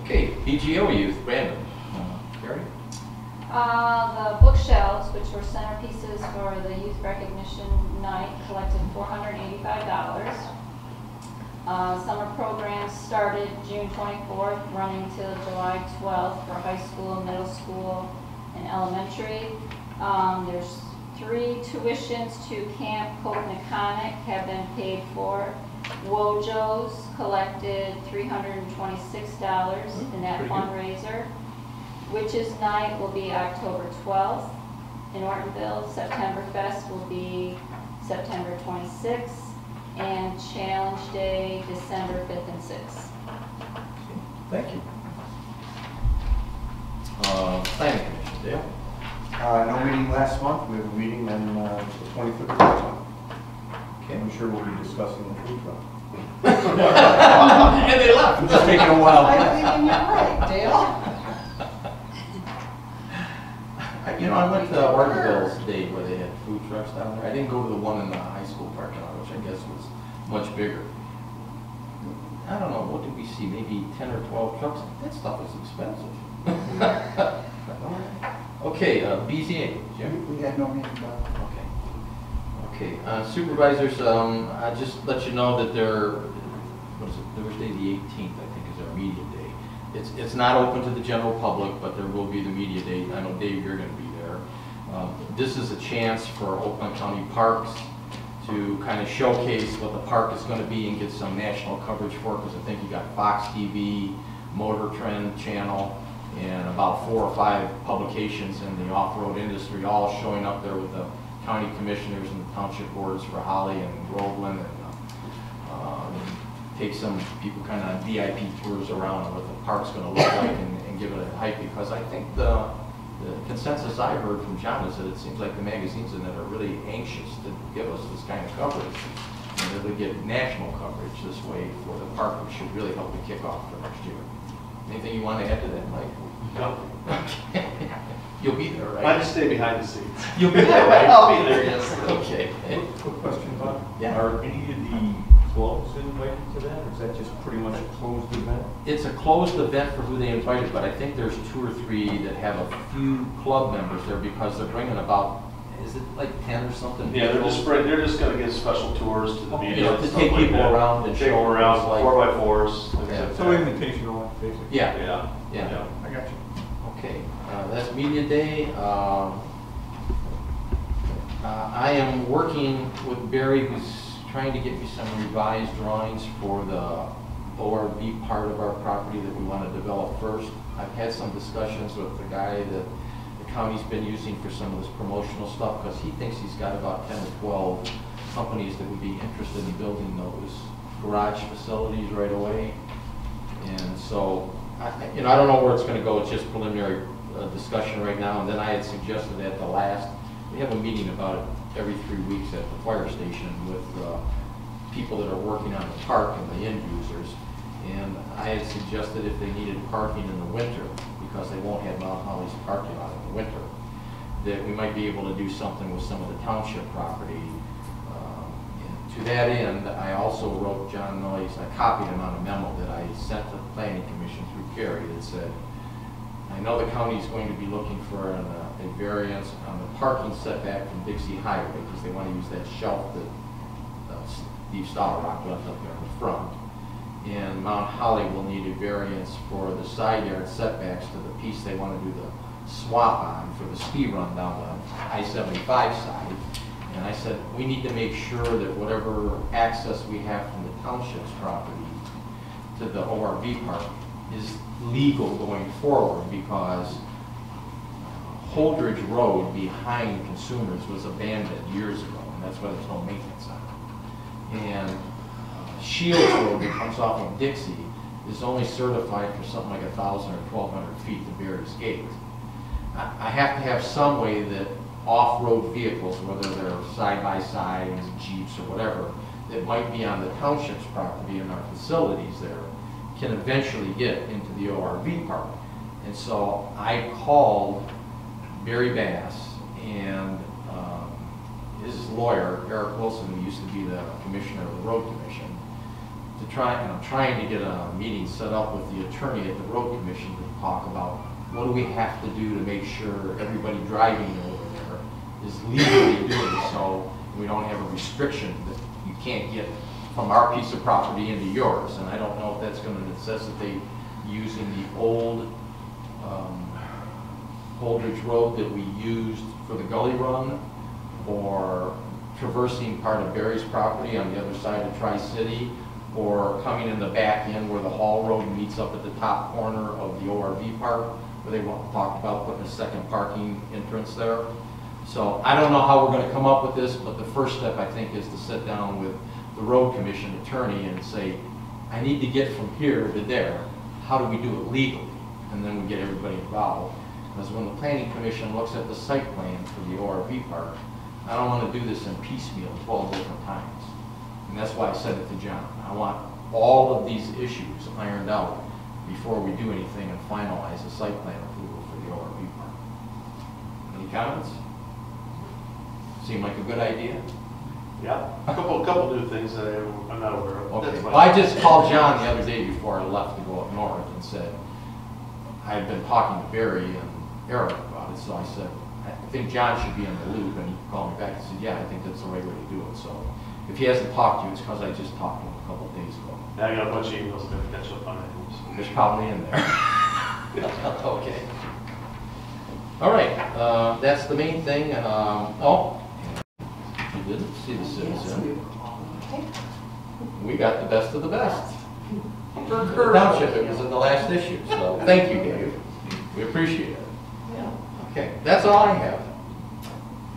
Okay, BGO Youth, Brandon. Gary? The bookshelves, which were centerpieces for the youth recognition night, collected $485. Summer programs started June 24th, running till July 12th for high school, middle school, and elementary. There's 3 tuitions to Camp Copnaconic have been paid for. Wojo's collected $326 in that fundraiser. Witches Night will be October 12th in Ortonville. September Fest will be September 26th. And Challenge Day, December 5th and 6th. Thank you. Planning Commission, Dale? No meeting last month, we have a meeting on the 23rd of this month. Okay. I'm sure we'll be discussing the food truck. And they left. It's just taking a while. I'm thinking you're right, Dale. You know, I went to Ortonville's day where they had food trucks down there. I didn't go to the one in the high school parking lot, which I guess was much bigger. I don't know, what did we see? Maybe 10 or 12 trucks? That stuff is expensive. Okay, BZA, Jim? We had no meeting about it. Okay. Okay, supervisors, I just let you know that what is it, Thursday the 18th, I think, is our media day. It's not open to the general public, but there will be the media day. I know, Dave, you're going to be there. This is a chance for Oakland County Parks to kind of showcase what the park is going to be and get some national coverage for it, because I think you got Fox TV, Motor Trend Channel, and about 4 or 5 publications in the off-road industry, all showing up there with the county commissioners and the township boards for Holly and Groveland, and take some people kind of on VIP tours around what the park's going to look like and give it a hype, because I think the consensus I heard from John is that it seems like the magazines in it are really anxious to give us this kind of coverage, and that we get national coverage this way for the park, which should really help the kickoff for next year. Anything you want to add to that, Mike? No. Okay. You'll be there, right? I just stay behind the scenes. You'll be there, right? I'll be there, yes. Okay. Quick question, Bob. Yeah. Are any of the clubs invited to that, or is that just pretty much a closed event? It's a closed event for who they invited, but I think there's 2 or 3 that have a few club members there, because they're bringing about, is it like 10 or something? Yeah, they're just going to give special tours to the media. Yeah, and to stuff take like people that. around and Take show them around, what it's like. 4x4s. things Yeah. like So that. invitational, basically. Yeah, Yeah. yeah. I got you. Okay, that's media day. I am working with Barry, who's trying to get me some revised drawings for the ORV part of our property that we want to develop first. I've had some discussions with the guy that the county's been using for some of this promotional stuff, because he thinks he's got about 10 or 12 companies that would be interested in building those garage facilities right away. And so, I don't know where it's going to go. It's just preliminary discussion right now. And then I had suggested at the last, we have a meeting about it every 3 weeks at the fire station with people that are working on the park and the end users. And I had suggested if they needed parking in the winter, because they won't have Mount Holly's parking lot in the winter, that we might be able to do something with some of the township property. To that end, I also wrote John Noyes, I copied him on a memo that I sent to the Planning Commission through Kerry that said, I know the county is going to be looking for a variance on the parking setback from Dixie Highway, because they want to use that shelf that Steve Stallrock left up there in the front. And Mount Holly will need a variance for the side yard setbacks to the piece they want to do the swap on for the ski run down the I-75 side. And I said, we need to make sure that whatever access we have from the township's property to the ORV park is legal going forward, because Holdridge Road behind Consumers was abandoned years ago, and that's why there's no maintenance on it. And Shields Road that comes off of Dixie is only certified for something like 1,000 or 1,200 feet to Barry's Gate. I have to have some way that off-road vehicles, whether they're side-by-sides, Jeeps, or whatever, that might be on the township's property and our facilities there, can eventually get into the ORV park. And so I called Barry Bass and his lawyer, Eric Wilson, who used to be the commissioner of the road commission, to try, and I'm trying to get a meeting set up with the attorney at the road commission to talk about what do we have to do to make sure everybody driving over there is legally doing so, and we don't have a restriction that you can't get from our piece of property into yours. And I don't know if that's going to necessitate using the old Holdridge Road that we used for the gully run, or traversing part of Barry's property on the other side of Tri-City, or coming in the back end where the Hall Road meets up at the top corner of the ORV park, where they talked about putting a second parking entrance there. So I don't know how we're going to come up with this, but the first step, I think, is to sit down with the road commission attorney and say, I need to get from here to there. How do we do it legally? And then we get everybody involved. Because when the planning commission looks at the site plan for the ORV park, I don't want to do this in piecemeal 12 different times. And that's why I said it to John. I want all of these issues ironed out before we do anything and finalize a site plan approval for the ORV park. Any comments? Seem like a good idea? Yeah, a couple new things that I'm not aware of. Okay. That's fine. Well, I just called John the other day before I left to go up north and said, I've been talking to Barry and Eric about it, so I said, I think John should be in the loop, and he called me back and said, yeah, I think that's the right way to do it. So if he hasn't talked to you, it's because I just talked to him a couple of days ago. Now I got a bunch of emails to catch up on it. There's probably in there. Okay. All right, that's the main thing. Oh, you didn't see the citizen. We got the best of the best. For the township, it was in the last issue, so thank you, Dave. We appreciate it. Okay, that's all I have.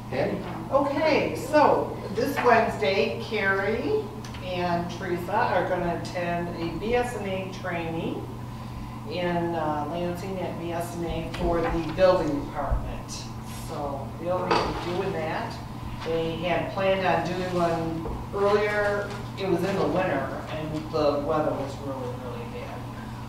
Patty? Okay, so this Wednesday, Carrie and Teresa are going to attend a BSNA training in Lansing at BSNA for the building department. So they'll be doing that. They had planned on doing one earlier. It was in the winter and the weather was really, really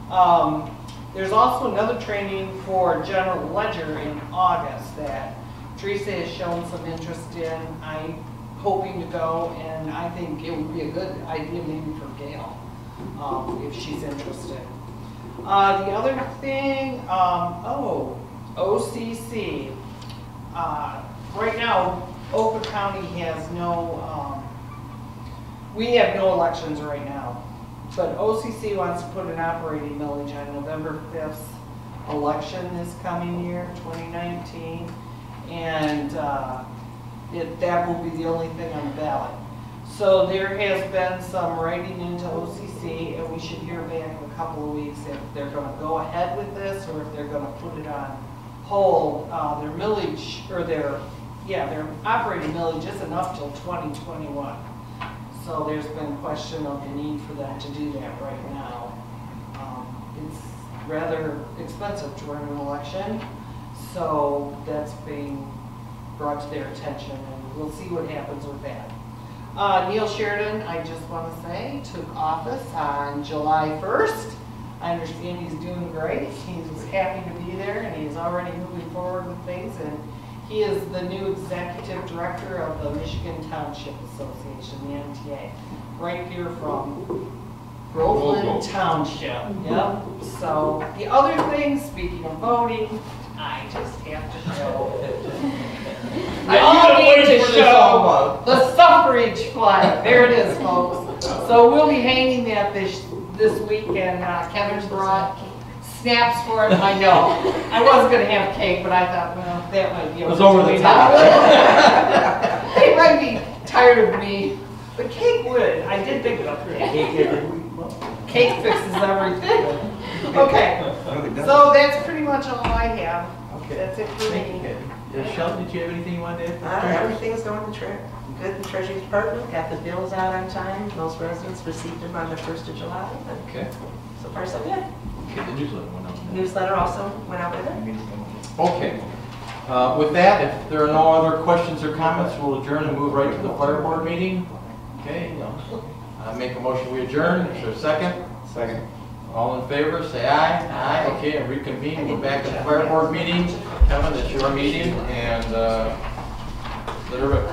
bad. There's also another training for general ledger in August that Teresa has shown some interest in. I'm hoping to go, and I think it would be a good idea maybe for Gail if she's interested. The other thing, OCC. Right now, Oakland County has no, we have no elections right now. But OCC wants to put an operating millage on November 5th election this coming year, 2019. And that will be the only thing on the ballot. So there has been some writing into OCC, and we should hear back in a couple of weeks if they're going to go ahead with this or if they're going to put it on hold. Their millage, or their operating millage isn't up till 2021. So there's been question of the need for them to do that right now. It's rather expensive to run an election, so that's being brought to their attention, and we'll see what happens with that. Neil Sheridan, I just want to say, took office on July 1st. I understand he's doing great. He's happy to be there, and he's already moving forward with things, and he is the new executive director of the Michigan Township Association, the MTA, right here from Groveland Township. Yep. So the other thing, speaking of voting, I just have to show. I all need to show the suffrage flag. There it is, folks. So we'll be hanging that this week, and Kevin brought snaps for it. I know. I wasn't going to have cake, but I thought, well, that might be over the top. They might be tired of me. But cake would. I did think about cake fixes everything. Okay. So that's pretty much all I have. Okay. That's it for me. Sheldon, did you have anything you wanted to add? Everything's going to trip. Good in the Treasury Department, got the bills out on time, most residents received them on the 1st of July. and Okay. So far, so good. Okay, the newsletter went out. Newsletter also went out with it. Okay. With that, if there are no other questions or comments, we'll adjourn and move right to the fire board meeting. Okay, make a motion, we adjourn. Is there a second? Second. All in favor, say aye. Aye. Okay, and reconvene. We're back at the fire board meeting. Kevin, it's your meeting, and let her rip.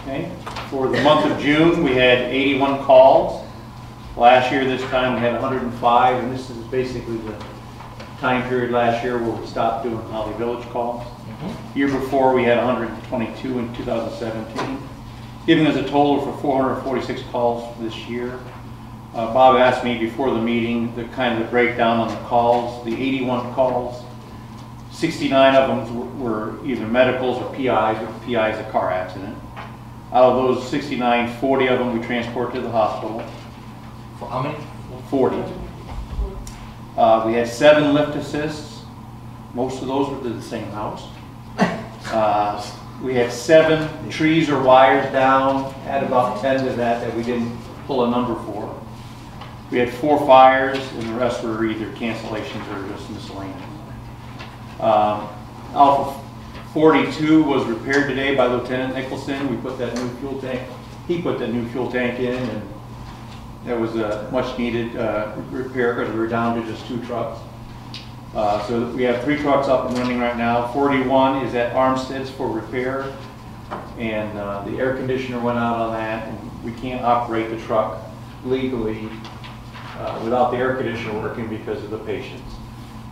Okay. For the month of June, we had 81 calls. Last year, this time, we had 105, and this is basically the time period last year where we stopped doing Holly Village calls. Year before, we had 122 in 2017, giving us a total for 446 calls this year. Bob asked me before the meeting the kind of the breakdown on the calls. The 81 calls, 69 of them were either medicals or PIs, but PI is a car accident. Out of those 69, 40 of them we transport to the hospital. For how many? 40. We had 7 lift assists. Most of those were to the same house. We had 7 trees or wires down, had about 10 to that we didn't pull a number for. We had 4 fires, and the rest were either cancellations or just miscellaneous. Alpha 42 was repaired today by Lieutenant Nicholson. We put that new fuel tank. He put that new fuel tank in, and that was a much needed repair because we were down to just 2 trucks. So we have 3 trucks up and running right now. 41 is at Armstead's for repair, and the air conditioner went out on that, and we can't operate the truck legally without the air conditioner working because of the patients.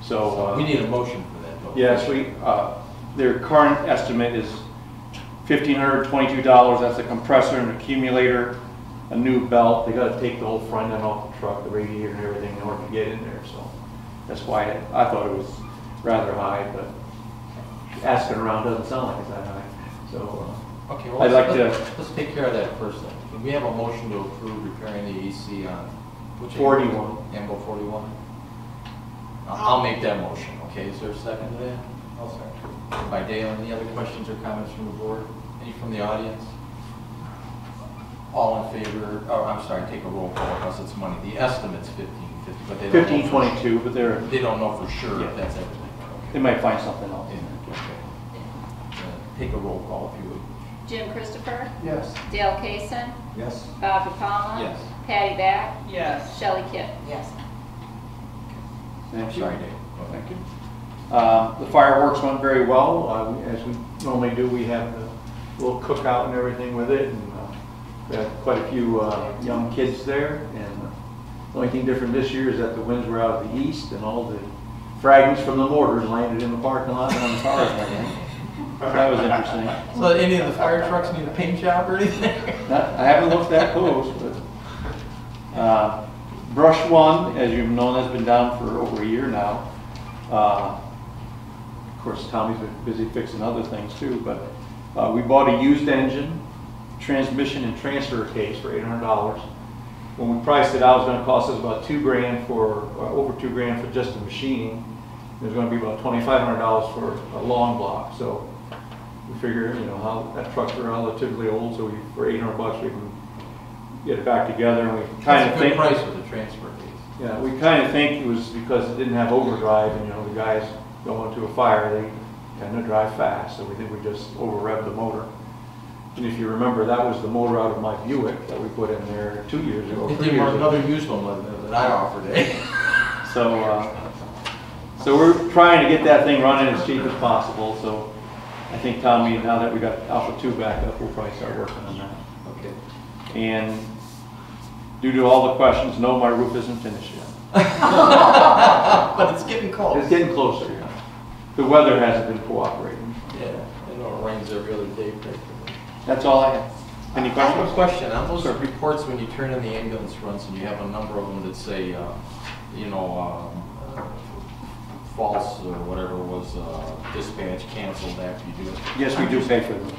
So we need a motion for that, though. yes, their current estimate is $1,522. That's a compressor and accumulator, a new belt. They got to take the whole front end off the truck, the radiator and everything in order to get in there. So that's why I thought it was rather high, but asking around doesn't sound like it's that high. So okay, well, let's take care of that first then. Can we have a motion to approve repairing the AC on which 41. Ambo 41? I'll make that motion. Okay, is there a second to that? I'll second. By Dale. Any other questions or comments from the board? Any from the audience? All in favor? Oh, I'm sorry. Take a roll call because it's money. The estimate's 1550, but they don't know 1522, but they don't know for sure Yeah. if that's everything. Okay. they might find something else. Yeah, okay. Take a roll call if you would. Jim Christopher, Yes. Dale Cason, Yes. Bob DiPalma. Yes. Patty Back, Yes. Shelley Kipp. Yes. Thank you. Sorry, Dave. Thank you. The fireworks went very well. As we normally do, we have the little cookout and everything with it, and we had quite a few young kids there. And the only thing different this year is that the winds were out of the east, and all the fragments from the mortars landed in the parking lot and on the cars and everything. That was interesting. So any of the fire trucks need a paint job or anything? I haven't looked that close, but brush one, as you've known, has been down for over a year now. Of course, Tommy's been busy fixing other things too, but we bought a used engine, transmission, and transfer case for $800. When we priced it out, it was going to cost us about $2,000 for over $2,000 for just the machining. There's going to be about $2,500 for a long block. So we figure, how that truck's relatively old, so for $800 we can get it back together. And we kind of think price for the transfer case. Yeah, we kind of think it was because it didn't have overdrive, and the guys go into a fire, they tend to drive fast, so we think we just over-revved the motor. And if you remember, that was the motor out of my Buick that we put in there 2 years ago. 3 years ago. Another used one that I offered, eh? So we're trying to get that thing running as cheap as possible. So I think, Tommy, now that we got Alpha 2 back up, we'll probably start working on that. Okay. And due to all the questions, no, my roof isn't finished yet. But it's getting close. It's getting closer, yeah. The weather hasn't been cooperating. Yeah, I know it rains every other day. That's all I have. Any I have a questions? question. On those reports, when you turn in the ambulance runs and you have a number of them that say, false or whatever was dispatch canceled after you do it. Yes, we do pay for them.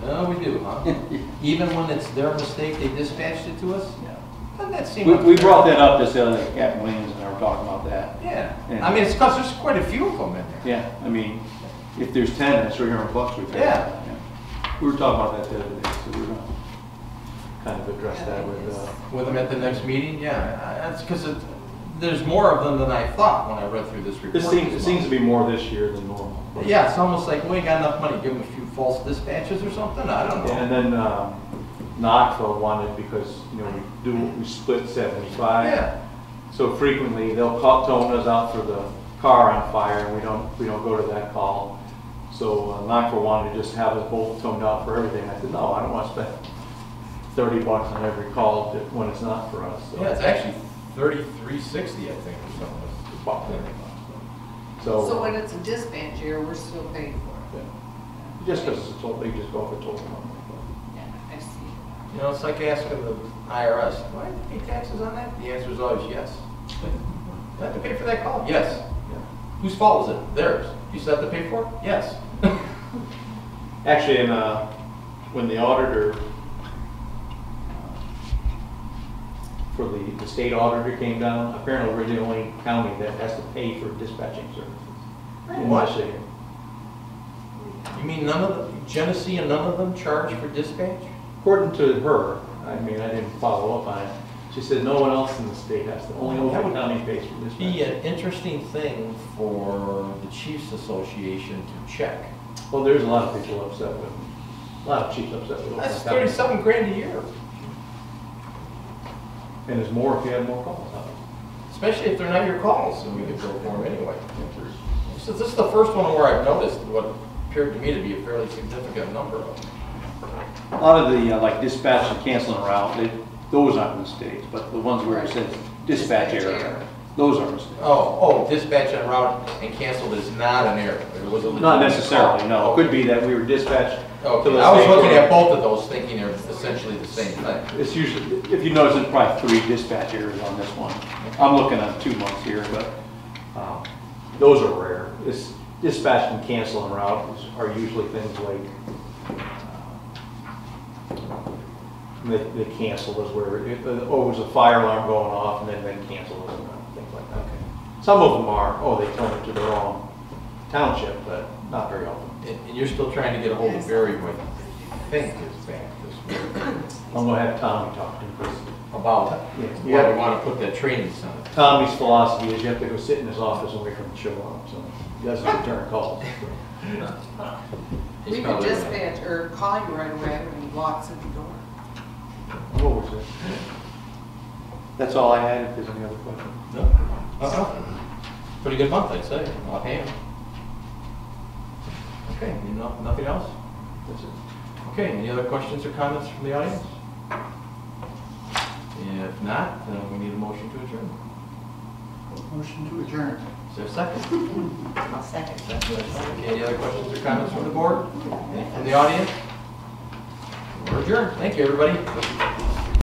No, we do, huh? Even when it's their mistake, they dispatched it to us? Yeah. Doesn't that seem We unfair? brought that up this other Captain Williams and I were talking about that. Yeah. And- I mean, it's because there's quite a few of them in there. Yeah, I mean, if there's 10, that's $300 we pay. Yeah. We were talking about that the other day, so we're gonna kind of address that With them at the next meeting? Yeah, that's because there's more of them than I thought when I read through this report. it seems to be more this year than normal. Yeah, it's almost like we ain't got enough money, give them a few false dispatches or something, I don't know. And then Knoxville wanted, because, you know, we split 75. Yeah. So frequently, they'll call, tone us out for the car on fire, and we don't go to that call. So Knoxville wanted to just have us both toned out for everything. I said, no, I don't want to spend $30 on every call when it's not for us. So. Yeah, it's actually $33.60, I think, or something. It's about $30. So when it's a dispatch error, we're still paying for it? Yeah. Just because it's a total, they just go for total number. Yeah, I see. You know, it's like asking the IRS, do I have to pay taxes on that? The answer is always yes. Do I have to pay for that call? Yes. Yeah. Whose fault was it? Theirs. You still have to pay for it? Yes. Actually, when the auditor, for the state auditor came down, apparently we're the only county that has to pay for dispatching services. In What? the city. You mean none of them, Genesee and none of them charge for dispatch? According to her, I mean, I didn't follow up on it, she said no one else in the state has to, only That Oakland would County pays for Be dispatch. an interesting thing for the Chiefs Association to check. Well, there's a lot of people upset with, a lot of chiefs upset with Oakland That's County. 37 grand a year, And there's more if you have more calls out. especially if they're not your calls, and we could bill for them anyway. So this is the first one where I've noticed what appeared to me to be a fairly significant number of them. A lot of the, like dispatch and canceling route, those aren't mistakes, but the ones where it says dispatch error, those are mistakes. Oh, dispatch en route and canceled is not an error. It was a legitimate Not necessarily, call. no. It could be that we were dispatched to Okay, the I was state looking where- at both of those, thinking they're essentially the same thing. It's usually, if you notice, it's probably 3 dispatch errors on this one. I'm looking at 2 months here, but those are rare. It's dispatch and cancel en route are usually things like they cancel is where it was a fire alarm going off and then cancel it and things like that. Some of them are, they turned it to the wrong township, but not very often. And you're still trying to get a hold of Barry, what I think is back this week. I'm gonna have Tommy talk to him because About, Yeah. we want to put that training center. Tommy's philosophy is you have to go sit in his office and wait for him to show up, so he doesn't return calls. We could dispatch or call you right away when he walks in the door. What was it? That's all I had, if there's any other questions. No? Pretty good month, I'd say, offhand. Okay, nothing else? That's it. Okay, any other questions or comments from the audience? If not, we need a motion to adjourn. Motion to adjourn. Is there a second? I'll second. Okay, any other questions or comments from the board? Any from the audience? We're adjourned. Thank you, everybody.